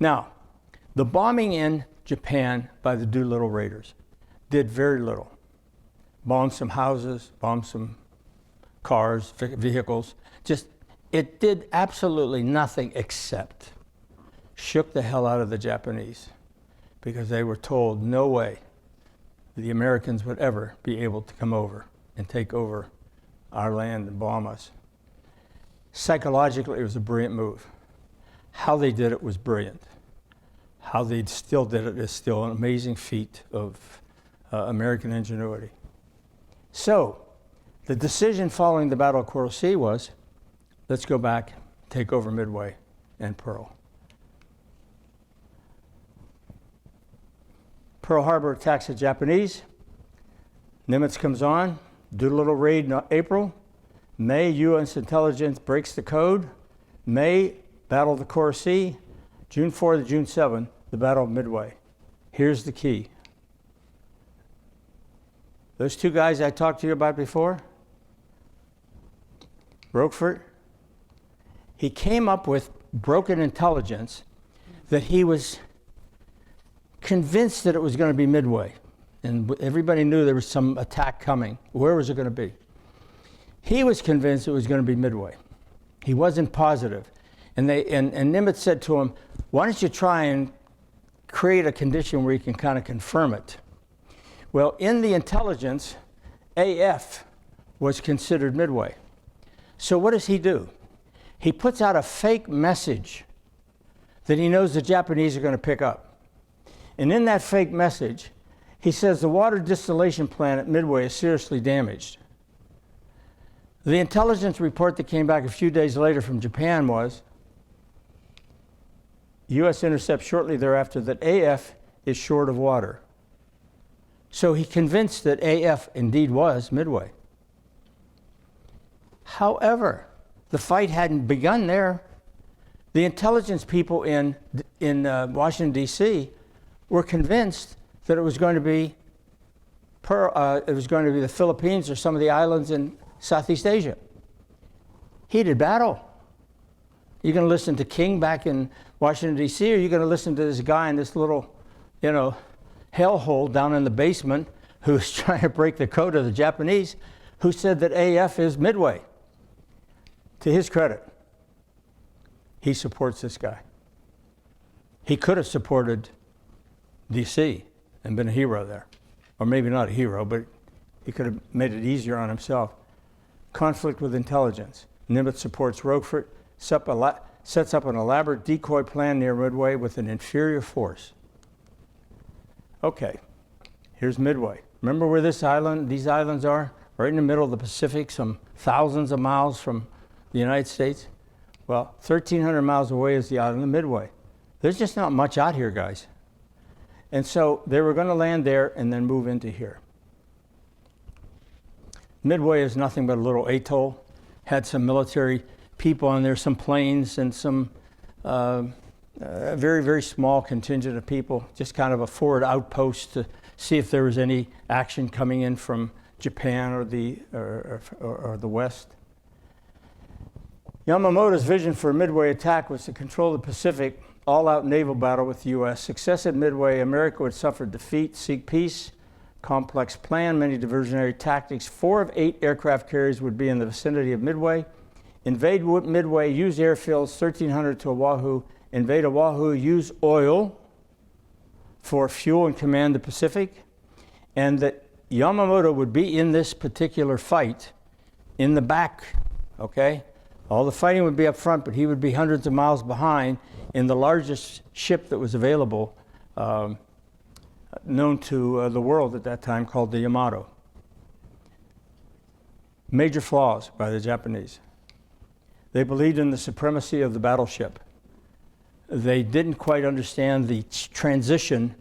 Now, the bombing in Japan by the Doolittle Raiders did very little. Bombed some houses, bombed some cars, vehicles. Just, it did absolutely nothing except shook the hell out of the Japanese, because they were told no way the Americans would ever be able to come over and take over our land and bomb us. Psychologically, it was a brilliant move. How they did it was brilliant. How they still did it is still an amazing feat of American ingenuity. So, the decision following the Battle of Coral Sea was, let's go back, take over Midway and Pearl. Pearl Harbor attacks the Japanese. Nimitz comes on. Doolittle Raid in April. May, U.S. intelligence breaks the code. May, Battle of the Coral Sea. June 4 to June 7, the Battle of Midway. Here's the key. Those two guys I talked to you about before, Rochefort, he came up with broken intelligence that he was convinced that it was going to be Midway. And everybody knew there was some attack coming. Where was it going to be? He was convinced it was going to be Midway. He wasn't positive. And Nimitz said to him, why don't you try and create a condition where you can kind of confirm it? Well, in the intelligence, AF was considered Midway. So what does he do? He puts out a fake message that he knows the Japanese are going to pick up. And in that fake message, he says the water distillation plant at Midway is seriously damaged. The intelligence report that came back a few days later from Japan was, U.S. intercept shortly thereafter that AF is short of water. So he convinced that AF indeed was Midway. However, the fight hadn't begun there. The intelligence people in Washington, D.C. were convinced that it was going to be the Philippines or some of the islands in Southeast Asia. Heated battle. You're going to listen to King back in Washington, D.C., or you're going to listen to this guy in this little, hellhole down in the basement who's trying to break the code of the Japanese, who said that AF is Midway. To his credit, he supports this guy. He could have supported D.C. and been a hero there. Or maybe not a hero, but he could have made it easier on himself. Conflict with intelligence. Nimitz supports Rochefort, sets up an elaborate decoy plan near Midway with an inferior force. Okay, here's Midway. Remember where these islands are? Right in the middle of the Pacific, some thousands of miles from the United States. Well, 1,300 miles away is the island of Midway. There's just not much out here, guys. And so they were going to land there and then move into here. Midway is nothing but a little atoll. Had some military people on there, some planes, and some very, very small contingent of people, just kind of a forward outpost to see if there was any action coming in from Japan or the West. Yamamoto's vision for Midway Attack was to control the Pacific all-out naval battle with the U.S. Success at Midway, America would suffer defeat, seek peace, complex plan, many diversionary tactics. 4 of 8 aircraft carriers would be in the vicinity of Midway. Invade Midway, use airfields 1,300 to Oahu. Invade Oahu, use oil for fuel and command the Pacific. And that Yamamoto would be in this particular fight in the back, okay? All the fighting would be up front, but he would be hundreds of miles behind in the largest ship that was available, known to the world at that time, called the Yamato. Major flaws by the Japanese. They believed in the supremacy of the battleship. They didn't quite understand the transition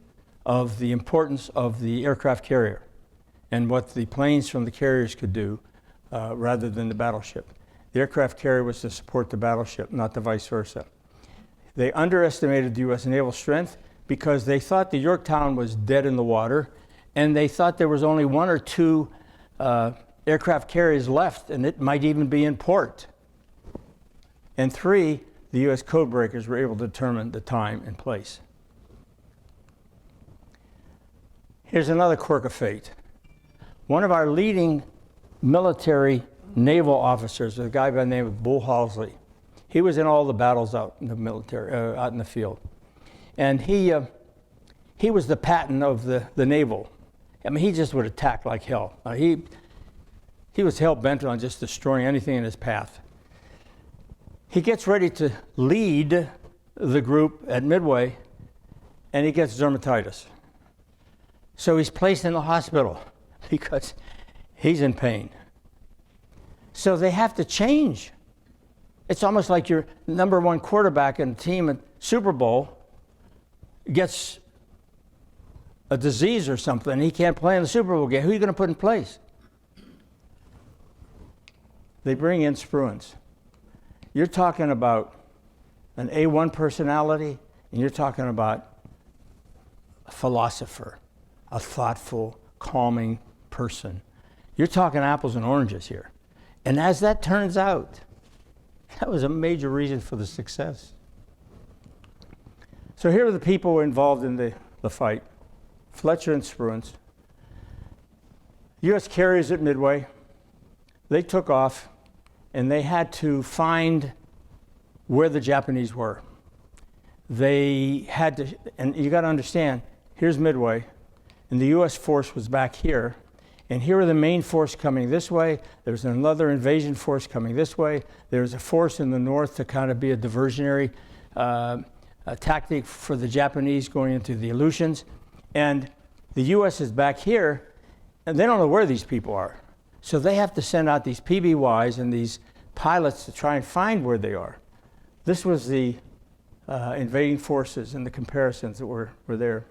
of the importance of the aircraft carrier and what the planes from the carriers could do rather than the battleship. The aircraft carrier was to support the battleship, not the vice versa. They underestimated the U.S. naval strength because they thought the Yorktown was dead in the water, and they thought there was only 1 or 2 aircraft carriers left, and it might even be in port. And 3, the U.S. code breakers were able to determine the time and place. Here's another quirk of fate. One of our leading military naval officers, a guy by the name of Bull Halsey, he was in all the battles out in the military, out in the field. And he was the Patton of the naval. I mean, he just would attack like hell. He was hell-bent on just destroying anything in his path. He gets ready to lead the group at Midway, and he gets dermatitis. So he's placed in the hospital because he's in pain. So they have to change. It's almost like your #1 quarterback in a team at Super Bowl gets a disease or something, and he can't play in the Super Bowl game. Who are you going to put in place? They bring in Spruance. You're talking about an A1 personality, and you're talking about a philosopher, a thoughtful, calming person. You're talking apples and oranges here. And as that turns out, that was a major reason for the success. So here are the people involved in the fight. Fletcher and Spruance. U.S. carriers at Midway. They took off, and they had to find where the Japanese were. They had to, and you got to understand, here's Midway, and the U.S. force was back here. And here are the main force coming this way. There's another invasion force coming this way. There's a force in the north to kind of be a diversionary tactic for the Japanese going into the Aleutians. And the U.S. is back here, and they don't know where these people are. So they have to send out these PBYs and these pilots to try and find where they are. This was the invading forces and the comparisons that were there.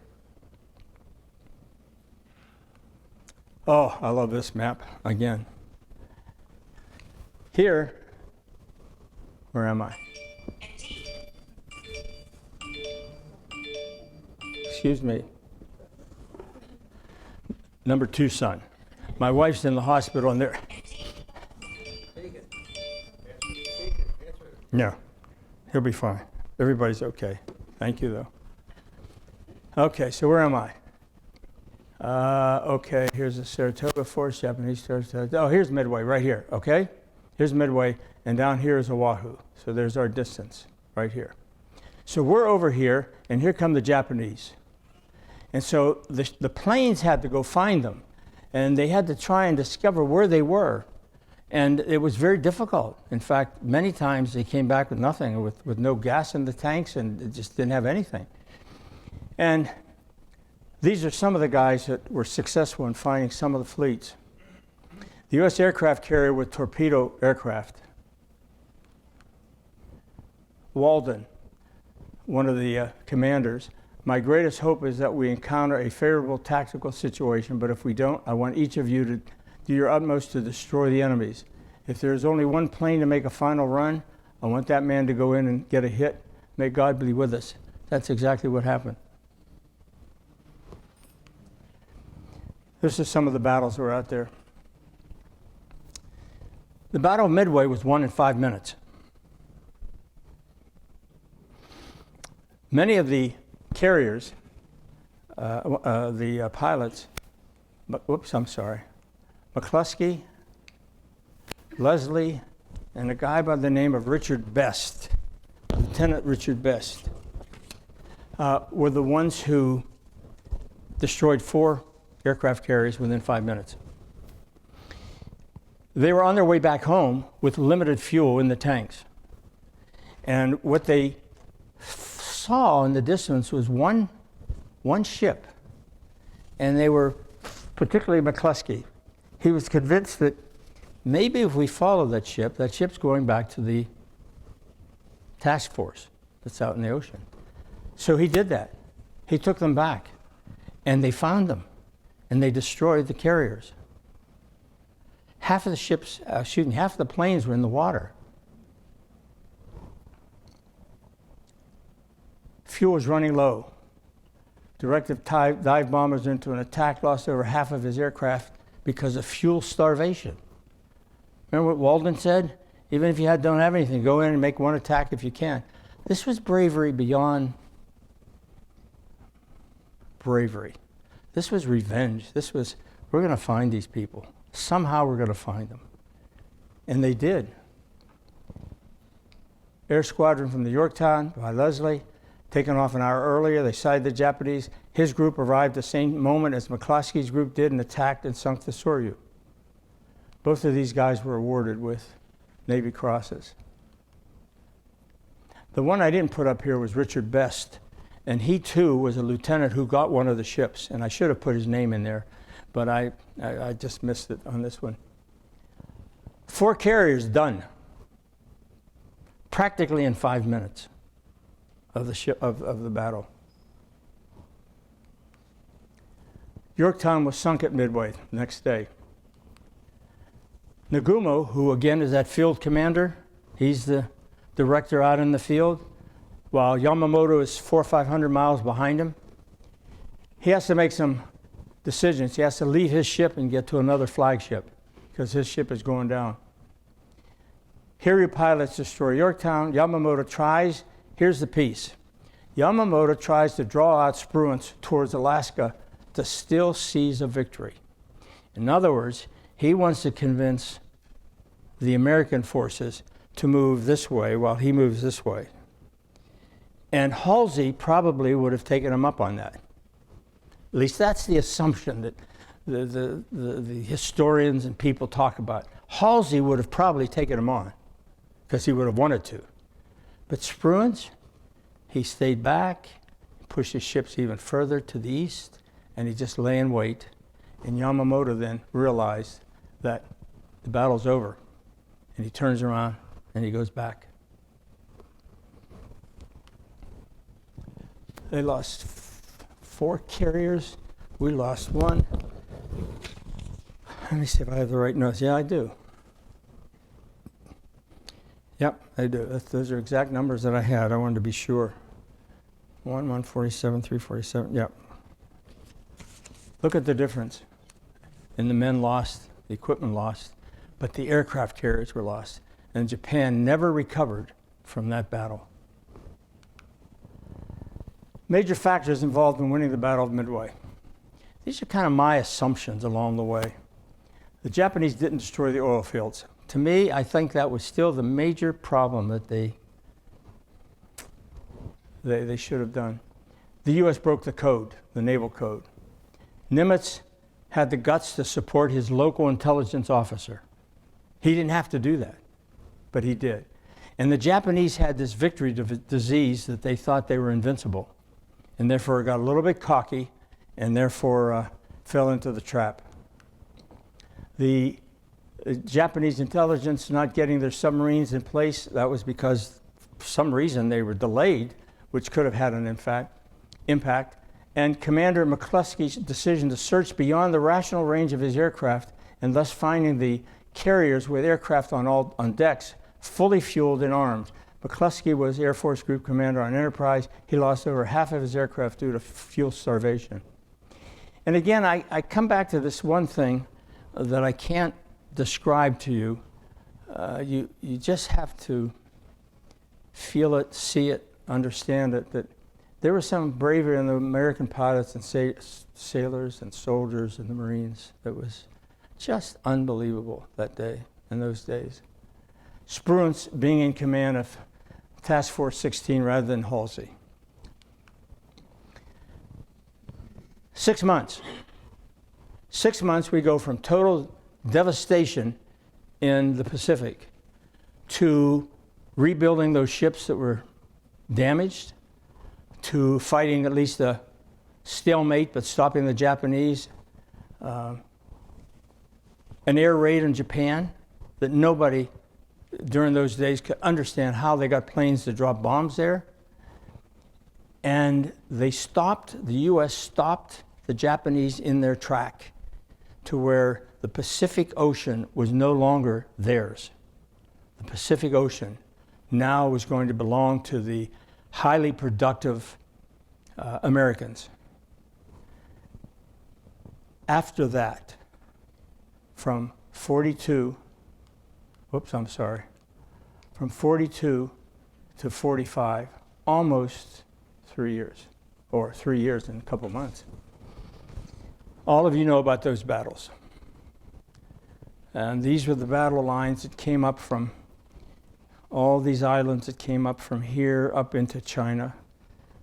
Oh, I love this map again. Here, where am I? Excuse me. #2 son. My wife's in the hospital and they're... No, he'll be fine. Everybody's okay. Thank you, though. Okay, so where am I? Okay, here's the Saratoga force, Japanese Saratoga. Oh, here's Midway, right here, okay? Here's Midway, and down here is Oahu. So there's our distance, right here. So we're over here, and here come the Japanese. And so the planes had to go find them, and they had to try and discover where they were. And it was very difficult. In fact, many times they came back with nothing, with no gas in the tanks, and it just didn't have anything. And these are some of the guys that were successful in finding some of the fleets. The U.S. aircraft carrier with torpedo aircraft. Walden, one of the commanders, "My greatest hope is that we encounter a favorable tactical situation, but if we don't, I want each of you to do your utmost to destroy the enemies. If there is only one plane to make a final run, I want that man to go in and get a hit. May God be with us." That's exactly what happened. This is some of the battles that were out there. The Battle of Midway was won in 5 minutes. Many of the carriers, the pilots, McCluskey, Leslie, and a guy by the name of Richard Best, Lieutenant Richard Best, were the ones who destroyed 4 aircraft carriers within 5 minutes. They were on their way back home with limited fuel in the tanks. And what they saw in the distance was one ship. And they were, particularly McCluskey, he was convinced that maybe if we follow that ship's going back to the task force that's out in the ocean. So he did that. He took them back. And they found them. And they destroyed the carriers. Half of the planes were in the water. Fuel was running low. Directed dive bombers into an attack, lost over half of his aircraft because of fuel starvation. Remember what Walden said? Even if you don't have anything, go in and make one attack if you can. This was bravery beyond bravery. This was revenge. This was, we're going to find these people. Somehow we're going to find them. And they did. Air Squadron from the Yorktown by Leslie, taken off an hour earlier. They sighted the Japanese. His group arrived the same moment as McCluskey's group did and attacked and sunk the Soryu. Both of these guys were awarded with Navy Crosses. The one I didn't put up here was Richard Best. And he, too, was a lieutenant who got one of the ships. And I should have put his name in there, but I just missed it on this one. 4 carriers done, practically in 5 minutes of the battle. Yorktown was sunk at Midway the next day. Nagumo, who again is that field commander, he's the director out in the field, while Yamamoto is 400 or 500 miles behind him. He has to make some decisions. He has to leave his ship and get to another flagship because his ship is going down. Hiryu pilots destroy Yorktown. Yamamoto tries, here's the piece. Yamamoto tries to draw out Spruance towards Alaska to still seize a victory. In other words, he wants to convince the American forces to move this way while he moves this way. And Halsey probably would have taken him up on that. At least that's the assumption that the historians and people talk about. Halsey would have probably taken him on because he would have wanted to. But Spruance, he stayed back, pushed his ships even further to the east, and he just lay in wait. And Yamamoto then realized that the battle's over. And he turns around and he goes back. They lost 4 carriers. We lost 1. Let me see if I have the right notes. Yeah, I do. Yep, I do. Those are exact numbers that I had. I wanted to be sure. 147, 347. Yep. Look at the difference. And the men lost, the equipment lost, but the aircraft carriers were lost. And Japan never recovered from that battle. Major factors involved in winning the Battle of Midway. These are kind of my assumptions along the way. The Japanese didn't destroy the oil fields. To me, I think that was still the major problem that they should have done. The U.S. broke the code, the naval code. Nimitz had the guts to support his local intelligence officer. He didn't have to do that, but he did. And the Japanese had this victory disease that they thought they were invincible, and therefore got a little bit cocky, and therefore fell into the trap. The Japanese intelligence not getting their submarines in place, that was because for some reason they were delayed, which could have had an impact. And Commander McCluskey's decision to search beyond the rational range of his aircraft and thus finding the carriers with aircraft on decks, fully fueled and armed. McCluskey was Air Force Group Commander on Enterprise. He lost over half of his aircraft due to fuel starvation. And again, I come back to this one thing that I can't describe to you. You just have to feel it, see it, understand it, that there was some bravery in the American pilots and sailors and soldiers and the Marines that was just unbelievable that day, in those days. Spruance being in command of Task Force 16 rather than Halsey. 6 months. 6 months we go from total devastation in the Pacific to rebuilding those ships that were damaged, to fighting at least a stalemate but stopping the Japanese, an air raid in Japan that nobody during those days could understand how they got planes to drop bombs there. And the US stopped the Japanese in their track to where the Pacific Ocean was no longer theirs. The Pacific Ocean now was going to belong to the highly productive Americans. After that, from 42 to 45, almost 3 years, or 3 years and a couple months. All of you know about those battles. And these were the battle lines that came up from all these islands that came up from here up into China.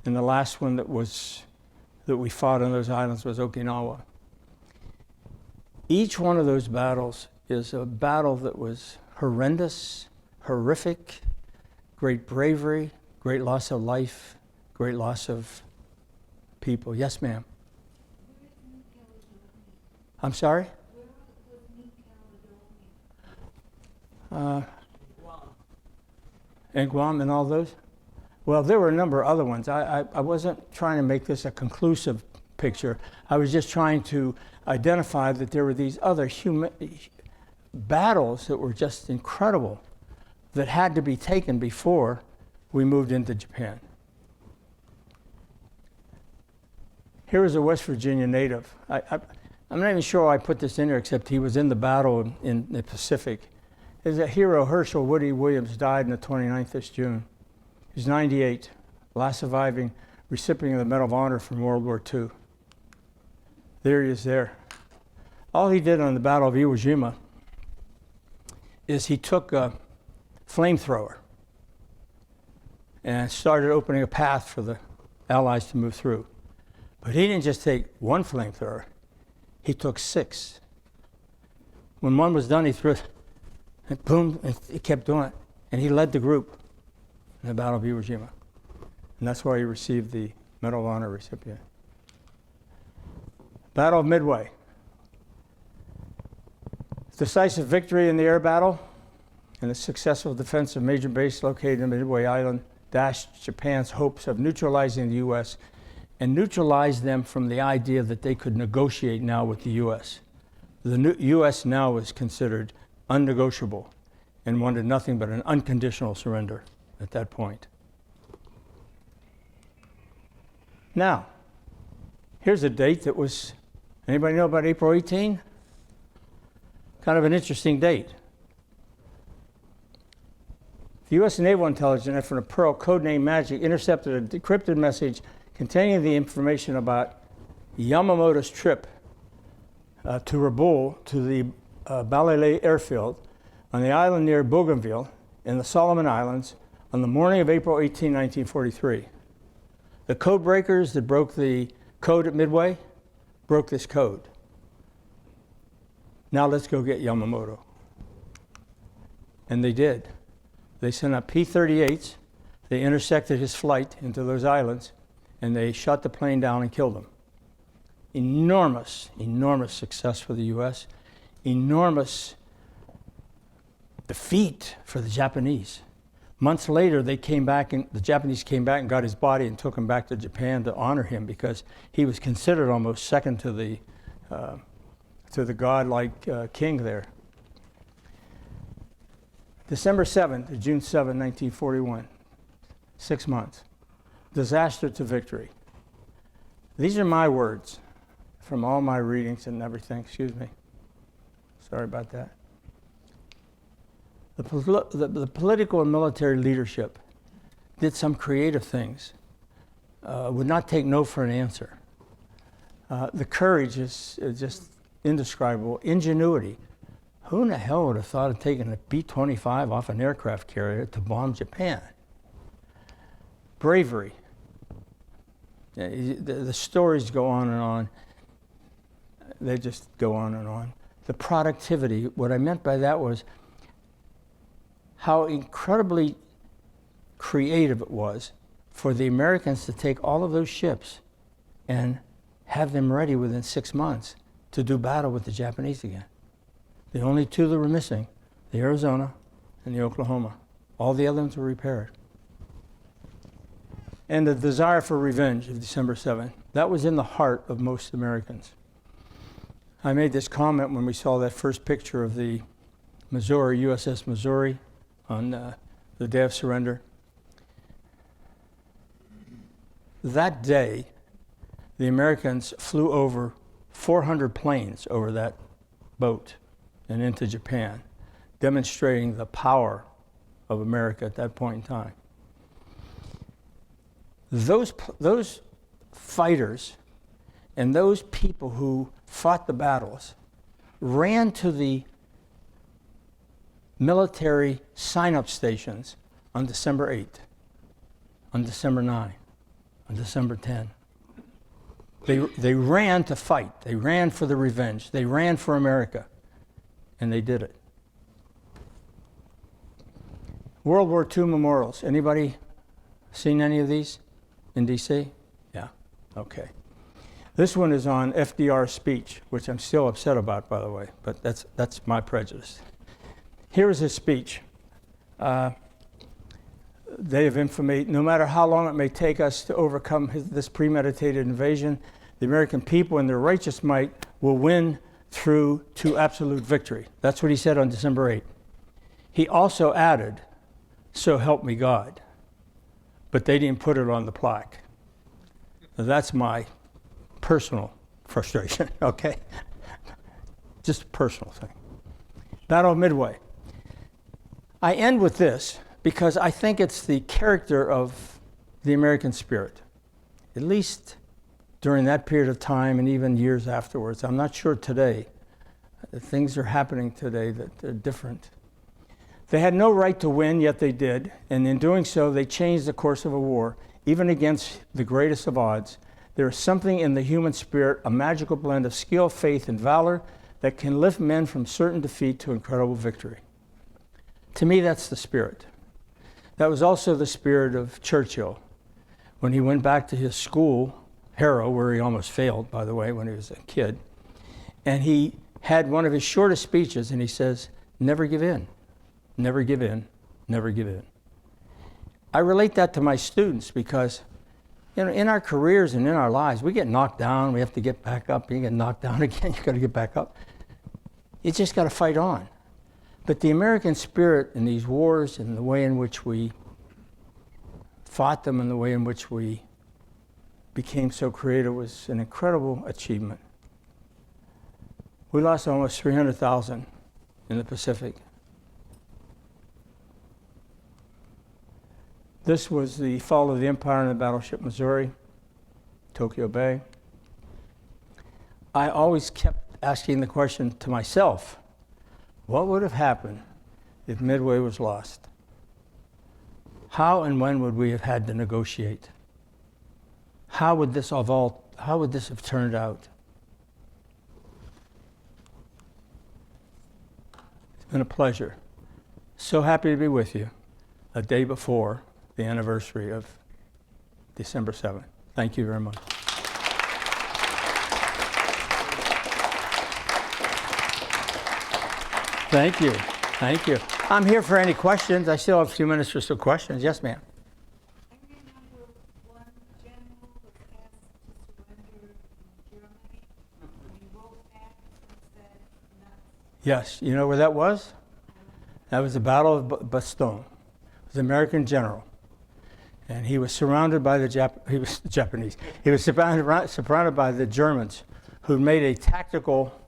And the last one that we fought on those islands was Okinawa. Each one of those battles is a battle that was horrendous, horrific, great bravery, great loss of life, great loss of people. Yes, ma'am. I'm sorry? And Guam and all those? Well, there were a number of other ones. I wasn't trying to make this a conclusive picture. I was just trying to identify that there were these other battles that were just incredible that had to be taken before we moved into Japan. Here is a West Virginia native. I'm not even sure why I put this in there, except he was in the battle in the Pacific. There's a hero, Herschel Woody Williams, died on the 29th this June. He's 98, last surviving recipient of the Medal of Honor from World War II. There he is there. All he did on the Battle of Iwo Jima is he took a flamethrower and started opening a path for the Allies to move through. But he didn't just take one flamethrower, he took 6. When one was done, he threw it, and boom, and he kept doing it. And he led the group in the Battle of Iwo Jima. And that's why he received the Medal of Honor recipient. Battle of Midway. Decisive victory in the air battle and the successful defense of major base located in Midway Island dashed Japan's hopes of neutralizing the U.S. and neutralized them from the idea that they could negotiate now with the U.S. The U.S. now was considered unnegotiable and wanted nothing but an unconditional surrender at that point. Now, here's a date that was, anybody know about April 18? Kind of an interesting date. The U.S. Naval Intelligence effort of Pearl, codenamed Magic, intercepted a decrypted message containing the information about Yamamoto's trip to Rabaul, to the Balele airfield on the island near Bougainville in the Solomon Islands on the morning of April 18, 1943. The code breakers that broke the code at Midway broke this code. Now let's go get Yamamoto. And they did. They sent up P-38s. They intersected his flight into those islands, and they shot the plane down and killed him. Enormous, enormous success for the U.S. Enormous defeat for the Japanese. Months later, they came back, and the Japanese came back and got his body and took him back to Japan to honor him because he was considered almost second to the godlike king there. December 7th to June 7, 1941, 6 months. Disaster to victory. These are my words from all my readings and everything. Excuse me. Sorry about that. The political and military leadership did some creative things, would not take no for an answer. The courage is just indescribable. Ingenuity. Who in the hell would have thought of taking a B-25 off an aircraft carrier to bomb Japan? Bravery. The stories go on and on. They just go on and on. The productivity, what I meant by that was how incredibly creative it was for the Americans to take all of those ships and have them ready within 6 months to do battle with the Japanese again. The only two that were missing, the Arizona and the Oklahoma. All the other ones were repaired. And the desire for revenge of December 7th, that was in the heart of most Americans. I made this comment when we saw that first picture of the Missouri, USS Missouri, on the day of surrender. That day, the Americans flew over 400 planes over that boat and into Japan, demonstrating the power of America at that point in time. Those fighters and those people who fought the battles ran to the military sign-up stations on December 8th, on December 9, on December 10. They ran to fight. They ran for the revenge. They ran for America, and they did it. World War II memorials. Anybody seen any of these in D.C.? Yeah, okay. This one is on FDR's speech, which I'm still upset about, by the way, but that's my prejudice. Here is his speech. Day of infamy. No matter how long it may take us to overcome this premeditated invasion, the American people in their righteous might will win through to absolute victory. That's what he said on December 8th. He also added, "So help me God." But they didn't put it on the plaque. Now, that's my personal frustration, okay? Just a personal thing. Battle of Midway. I end with this because I think it's the character of the American spirit, at least during that period of time and even years afterwards. I'm not sure today. Things are happening today that are different. They had no right to win, yet they did, and in doing so, they changed the course of a war, even against the greatest of odds. There is something in the human spirit, a magical blend of skill, faith, and valor that can lift men from certain defeat to incredible victory. To me, that's the spirit. That was also the spirit of Churchill when he went back to his school, Harrow, where he almost failed, by the way, when he was a kid. And he had one of his shortest speeches, and he says, "Never give in, never give in, never give in." I relate that to my students because, you know, in our careers and in our lives, we get knocked down, we have to get back up, you get knocked down again, you got to get back up. You just got to fight on. But the American spirit in these wars and the way in which we fought them and the way in which we became so creative was an incredible achievement. We lost almost 300,000 in the Pacific. This was the fall of the empire in the battleship Missouri, Tokyo Bay. I always kept asking the question to myself, what would have happened if Midway was lost? How and when would we have had to negotiate? How would this have turned out? It's been a pleasure. So happy to be with you a day before the anniversary of December 7th. Thank you very much. Thank you. Thank you. I'm here for any questions. I still have a few minutes for some questions. Yes, ma'am. I remember one general was asked to surrender in Germany. He wrote back and said, "Nuts." Yes. You know where that was? That was the Battle of Bastogne. It was an American general. And he was surrounded by the Japanese. He was surrounded by the Germans, who made a tactical,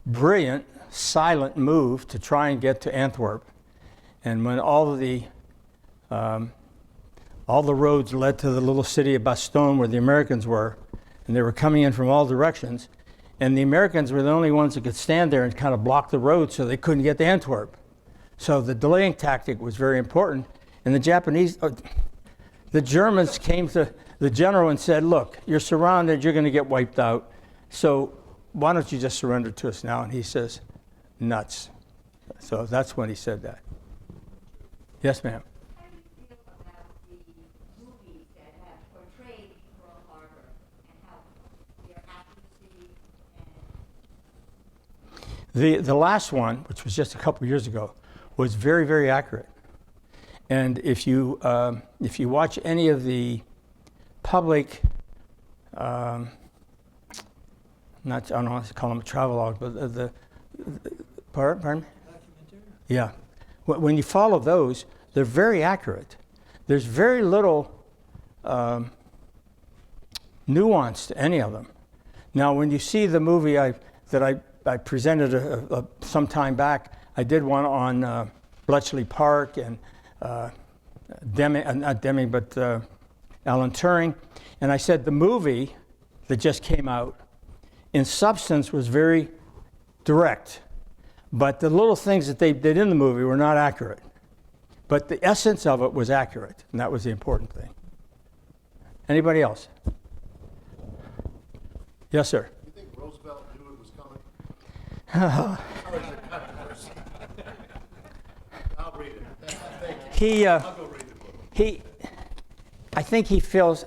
brilliant, silent move to try and get to Antwerp. And when all the roads led to the little city of Bastogne where the Americans were, and they were coming in from all directions, and the Americans were the only ones that could stand there and kind of block the road so they couldn't get to Antwerp. So the delaying tactic was very important. And the Germans came to the general and said, look, you're surrounded, you're going to get wiped out. So why don't you just surrender to us now? And he says, nuts. So that's when he said that. Yes, ma'am. How do you feel about the movies that have portrayed Pearl Harbor and how their accuracy and The last one, which was just a couple years ago, was very, very accurate. And if you watch any of the public, I don't know how to call them a travelogue, but pardon me? Documentary? Yeah. When you follow those, they're very accurate. There's very little nuance to any of them. Now, when you see the movie that I presented some time back, I did one on Bletchley Park and not Deming, but Alan Turing. And I said the movie that just came out, in substance, was very direct. But the little things that they did in the movie were not accurate. But the essence of it was accurate, and that was the important thing. Anybody else? Yes, sir. You think Roosevelt knew it was coming? I'll read it. Thank you. I'll go read the book. I think he feels,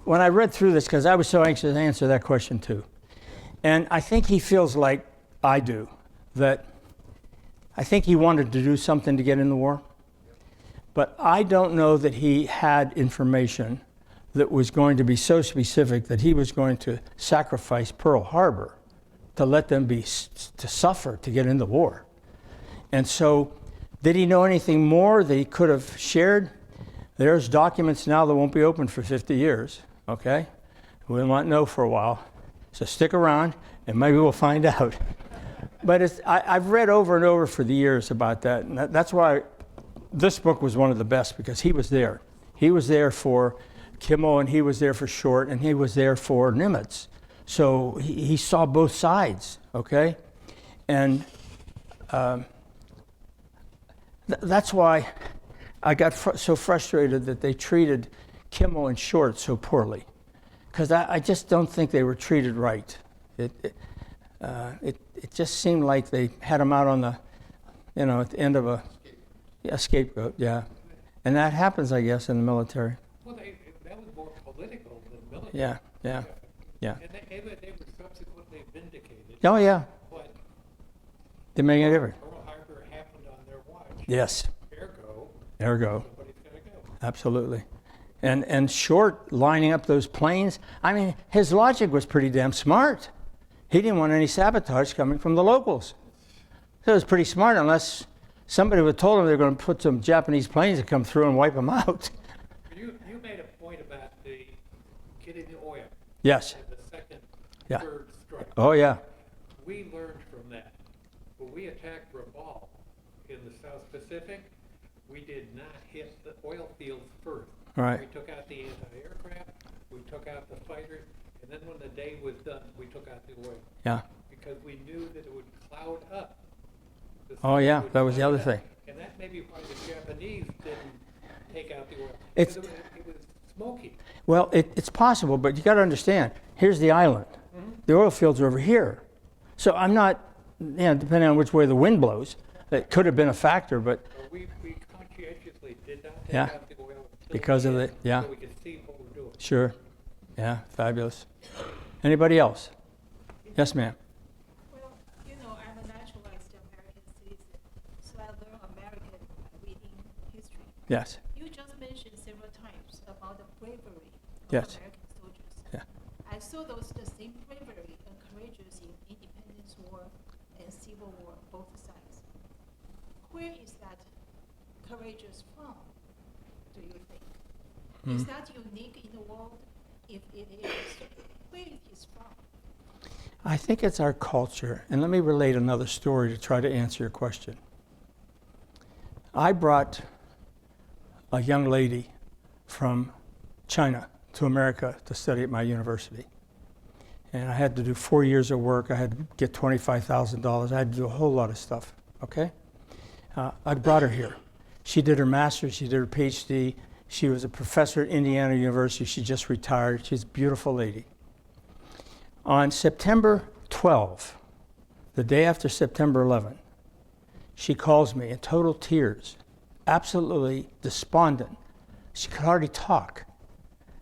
when I read through this, because I was so anxious to answer that question too, and I think he feels like I do, that I think he wanted to do something to get in the war, but I don't know that he had information that was going to be so specific that he was going to sacrifice Pearl Harbor to let them to suffer to get in the war. And so, did he know anything more that he could have shared? There's documents now that won't be open for 50 years, okay? We'll not know for a while. So stick around, and maybe we'll find out. But I've read over and over for the years about that, and that's why this book was one of the best, because he was there. He was there for Kimmel, and he was there for Short, and he was there for Nimitz. So he saw both sides, okay? And that's why I got so frustrated that they treated Kimmel and Short so poorly, because I just don't think they were treated right. It just seemed like they had them out on the, at the end of a scapegoat, yeah. And that happens, I guess, in the military. Well, that was more political than military. Yeah. And they were subsequently vindicated. Oh, yeah. But Didn't make any difference. Pearl Harbor happened on their watch. Yes. Ergo. Nobody's going to go. Absolutely. And Short lining up those planes, I mean, his logic was pretty damn smart. He didn't want any sabotage coming from the locals. So it was pretty smart, unless somebody would have told him they were going to put some Japanese planes to come through and wipe them out. You made a point about the getting the oil. Yes. And the second, Yeah. third strike. Oh, yeah. We learned from that. When we attacked Rabaul in the South Pacific, we did not hit the oil fields first. Right. We took out the anti-aircraft, we took out the fighters, and then when the day was done, we took out the oil. Yeah. Because we knew that it would cloud up. The Oh, sun yeah. would That was the cloud other up. thing. And that may be why the Japanese didn't take out the oil. It's- Because it was smoky. Well, it's possible, but you got to understand, here's the island. The oil fields are over here. So I'm not, depending on which way the wind blows, that could have been a factor, but So we conscientiously did not take Yeah. out the oil. until Because the of end, the- yeah. So we could see what we're doing. sure. Yeah, fabulous. Anybody else? Yes, ma'am. Well, I'm a naturalized American citizen, so Yes. You just mentioned several times about the bravery of Yes. American soldiers. Yeah. I saw those the same bravery and courageous in Independence War and Civil War, both sides. Where is that courageous from, do you think? Is that unique in the world? If it is, where it is from? I think it's our culture. And let me relate another story to try to answer your question. I brought a young lady from China to America to study at my university. And I had to do 4 years of work. I had to get $25,000. I had to do a whole lot of stuff, okay? I brought her here. She did her master's, she did her PhD. She was a professor at Indiana University. She just retired. She's a beautiful lady. On September 12, the day after September 11, she calls me in total tears, absolutely despondent. She could hardly talk.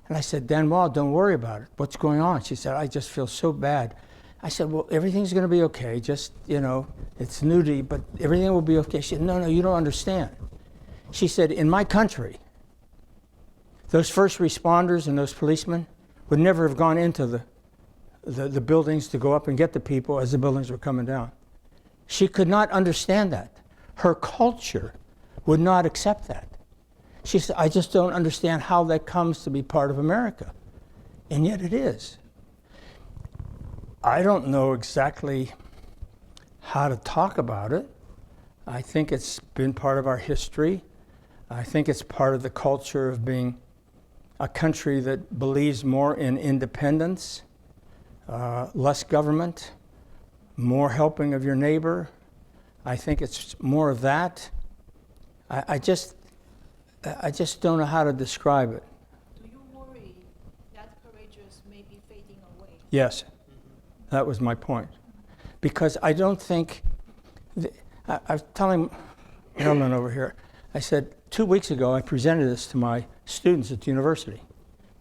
And I said, Danielle, don't worry about it. What's going on? She said, I just feel so bad. I said, well, everything's going to be okay. Just, it's new to you, but everything will be okay. She said, no, you don't understand. She said, in my country, those first responders and those policemen would never have gone into the buildings to go up and get the people as the buildings were coming down. She could not understand that. Her culture would not accept that. She said, I just don't understand how that comes to be part of America. And yet it is. I don't know exactly how to talk about it. I think it's been part of our history. I think it's part of the culture of being a country that believes more in independence, less government, more helping of your neighbor. I think it's more of that. I just don't know how to describe it. Do you worry that courageous may be fading away? Yes, that was my point. Because I don't think, I was telling Ellen over here, I said, 2 weeks ago I presented this to my students at the university,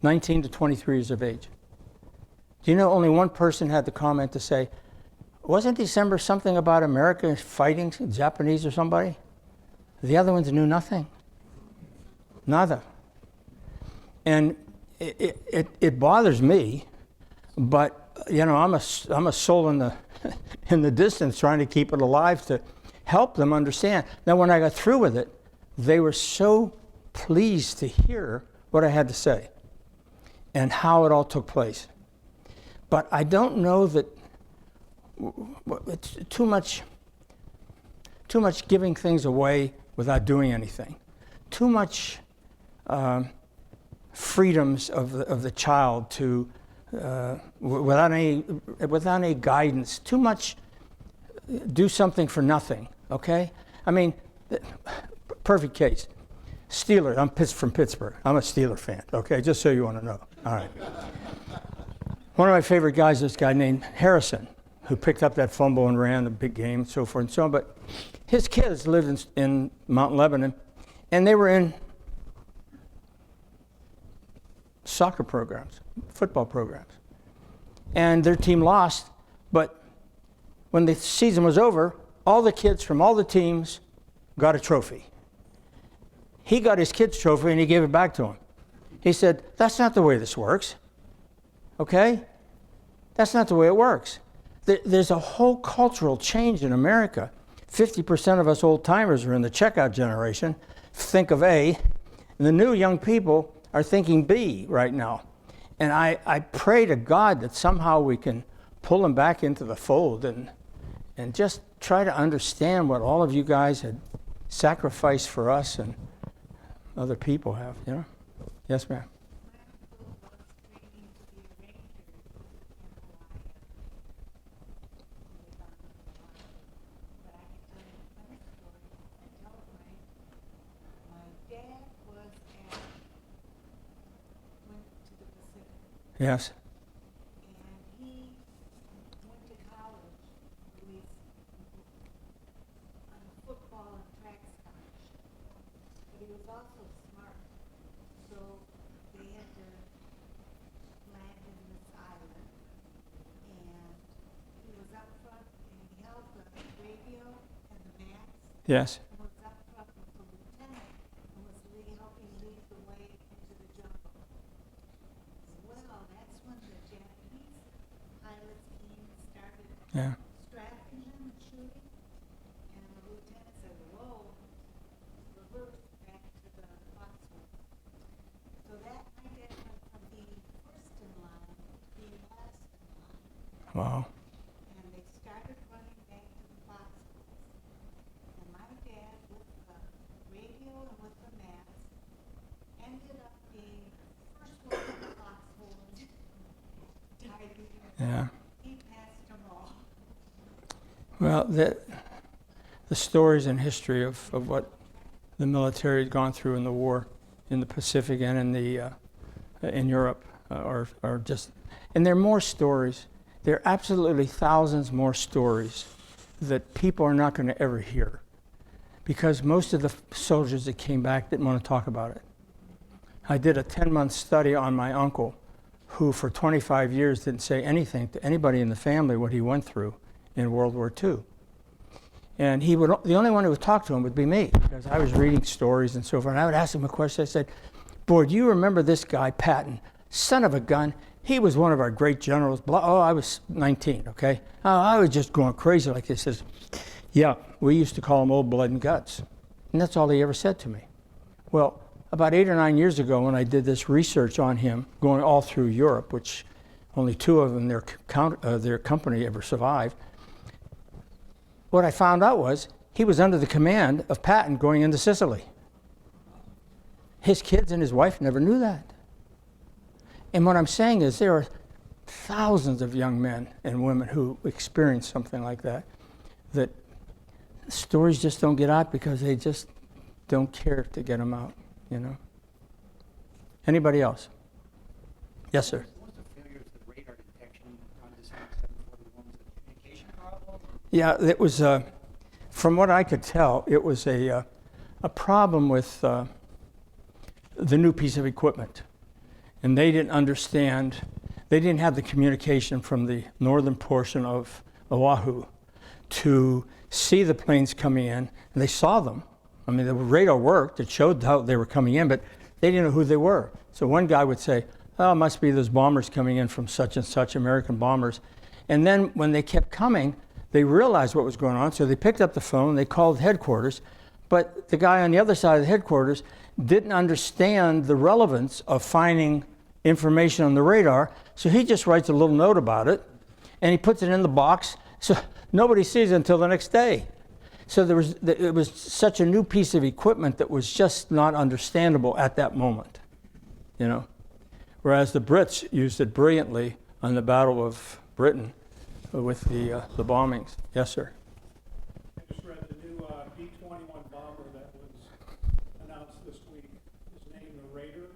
19 to 23 years of age. Do you know only one person had the comment to say, wasn't December something about America fighting Japanese or somebody? The other ones knew nothing. Nada. And it bothers me, but I'm a soul in the in the distance trying to keep it alive to help them understand. Now when I got through with it, they were so pleased to hear what I had to say and how it all took place. But I don't know that it's too much giving things away without doing anything. Too much freedoms of the child to without any guidance. Too much do something for nothing. Okay, I mean, perfect case. Steelers. I'm from Pittsburgh. I'm a Steeler fan. Okay, just so you want to know. All right. One of my favorite guys is this guy named Harrison, who picked up that fumble and ran the big game and so forth and so on. But his kids lived in Mount Lebanon, and they were in soccer programs, football programs. And their team lost, but when the season was over, all the kids from all the teams got a trophy. He got his kid's trophy and he gave it back to him. He said, that's not the way this works. Okay? That's not the way it works. There's a whole cultural change in America. 50% of us old-timers are in the checkout generation. Think of A. And the new young people are thinking B right now. And I pray to God that somehow we can pull them back into the fold and just try to understand what all of you guys had sacrificed for us and other people have, Yes, ma'am. Yes. And he went to college with football and track scholarship. But he was also smart. So they had to land in this island. And he was up front and he held the radio and the maps. Yes. And was up front with the lieutenant and was Wow. And they started running back to the boxes. And my dad, with the radio and with the maps, ended up being the first one in the foxholes. Died because Yeah. he passed them all. Well, the stories and history of what the military had gone through in the war in the Pacific and in Europe are just, and there are more stories. There are absolutely thousands more stories that people are not going to ever hear because most of the soldiers that came back didn't want to talk about it. I did a 10-month study on my uncle, who for 25 years didn't say anything to anybody in the family what he went through in World War II. And the only one who would talk to him would be me, because I was reading stories and so forth. And I would ask him a question. I said, "Boy, do you remember this guy, Patton? Son of a gun. He was one of our great generals." Oh, I was 19, okay? Oh, I was just going crazy like this. He says, "Yeah, we used to call him old blood and guts." And that's all he ever said to me. Well, about 8 or 9 years ago, when I did this research on him, going all through Europe, which only 2 of them, their company ever survived, what I found out was he was under the command of Patton going into Sicily. His kids and his wife never knew that. And what I'm saying is there are thousands of young men and women who experience something like that, that stories just don't get out because they just don't care to get them out, you know. Anybody else? Yes, sir. What was the failure of the radar detection on December 741? Was it a communication problem? Yeah, it was, from what I could tell, it was a problem with the new piece of equipment. And they didn't understand, they didn't have the communication from the northern portion of Oahu to see the planes coming in, and they saw them. I mean, the radar worked, it showed how they were coming in, but they didn't know who they were. So one guy would say, "Oh, it must be those bombers coming in from such and such, American bombers." And then when they kept coming, they realized what was going on, so they picked up the phone, they called headquarters, but the guy on the other side of the headquarters didn't understand the relevance of finding information on the radar, so he just writes a little note about it, and he puts it in the box, so nobody sees it until the next day. So it was such a new piece of equipment that was just not understandable at that moment, you know. Whereas the Brits used it brilliantly on the Battle of Britain with the bombings. Yes, sir. I just read the new B-21 bomber that was announced this week is named the Raider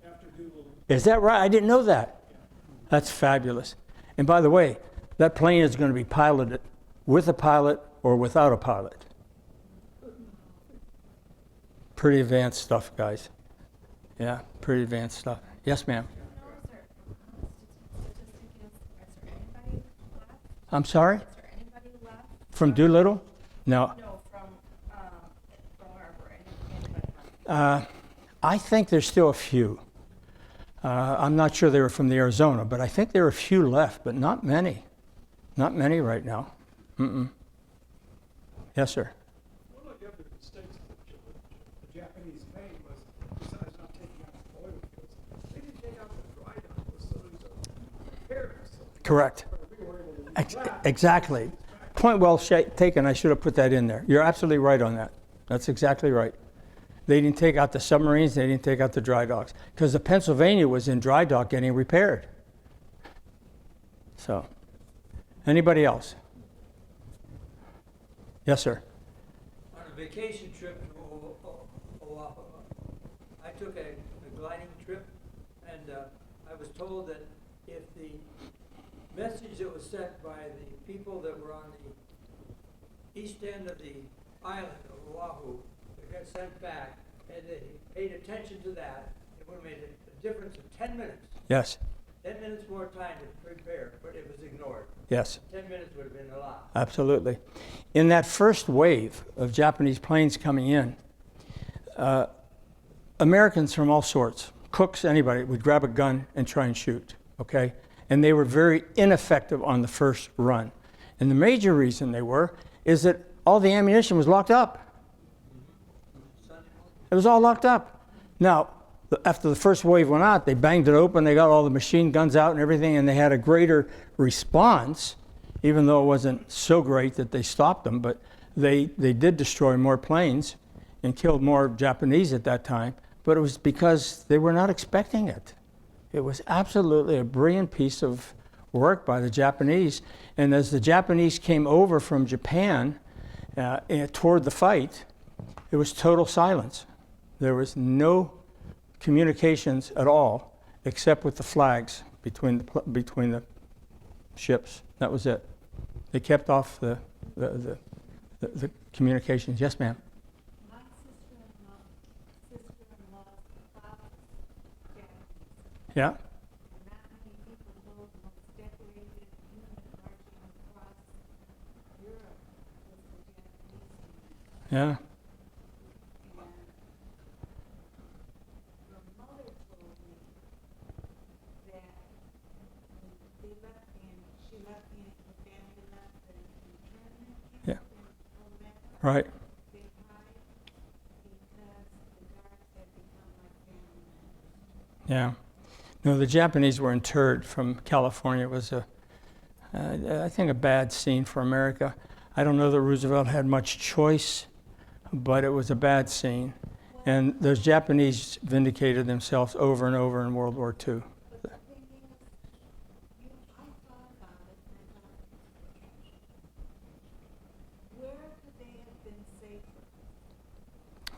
after Doolittle. Is that right? I didn't know that. That's fabulous. And by the way, that plane is going to be piloted with a pilot or without a pilot. Pretty advanced stuff, guys. Yeah, pretty advanced stuff. Yes, ma'am. I'm sorry? Is there anybody left? From Doolittle? No. No, from Harbor. Anybody? I think there's still a few. I'm not sure they were from the Arizona, but I think there are a few left, but not many. Not many right now. Yes, sir. One of the other mistakes that the Japanese made was, besides not taking out the oil fields, they didn't take out the dry dock facilities or repair facilities. Correct. We were able to do that. Exactly. Point well taken. I should have put that in there. You're absolutely right on that. That's exactly right. They didn't take out the submarines. They didn't take out the dry docks because the Pennsylvania was in dry dock getting repaired. So, anybody else? Yes, sir. On a vacation trip to Oahu, I took a gliding trip, and I was told that if the message that was sent by the people that were on the east end of the island of Oahu that got sent back, and they paid attention to that, it would have made a difference of 10 minutes. Yes. 10 minutes more time to prepare, but it was ignored. Yes. 10 minutes would have been a lot. Absolutely. In that first wave of Japanese planes coming in, Americans from all sorts, cooks, anybody, would grab a gun and try and shoot, okay? And they were very ineffective on the first run. And the major reason they were is that all the ammunition was locked up. It was all locked up. Now, after the first wave went out, they banged it open, they got all the machine guns out and everything, and they had a greater response, even though it wasn't so great that they stopped them, but they did destroy more planes and killed more Japanese at that time, but it was because they were not expecting it. It was absolutely a brilliant piece of work by the Japanese, and as the Japanese came over from Japan toward the fight, it was total silence. There was no communications at all, except with the flags between the ships. That was it. They kept off the communications. Yes, ma'am. My sister-in-law's father was Japanese. Yeah. And not many people know the most decorated unit marching across Europe was the Japanese unit. Yeah. Your mother told me that when they left she left the family left the internment camp Yeah. in Oakland. Right. They cried because the guards had become like family members. Yeah. No, the Japanese were interred from California. It was I think, a bad scene for America. I don't know that Roosevelt had much choice, but it was a bad scene. And those Japanese vindicated themselves over and over in World War II. But the thing is, I thought about it and I thought, where could they have been safer?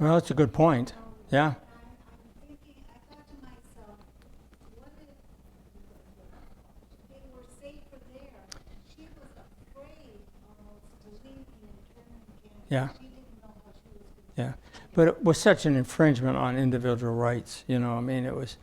Well, that's a good point. Yeah. I'm thinking, I thought to myself, what if they were safer there? She was afraid almost to leave the internment camp. Yeah. She didn't know how she was going to. Yeah. But it was such an infringement on individual rights. You know, I mean, it was.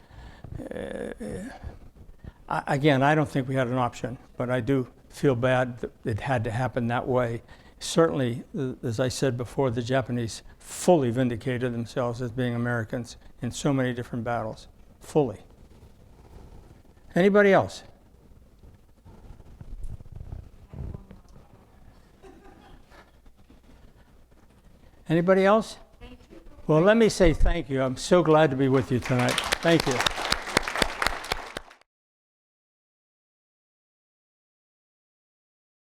Again, I don't think we had an option, but I do feel bad that it had to happen that way. Certainly, as I said before, the Japanese fully vindicated themselves as being Americans in so many different battles. Fully. Anybody else? Anybody else? Well, let me say thank you. I'm so glad to be with you tonight. Thank you.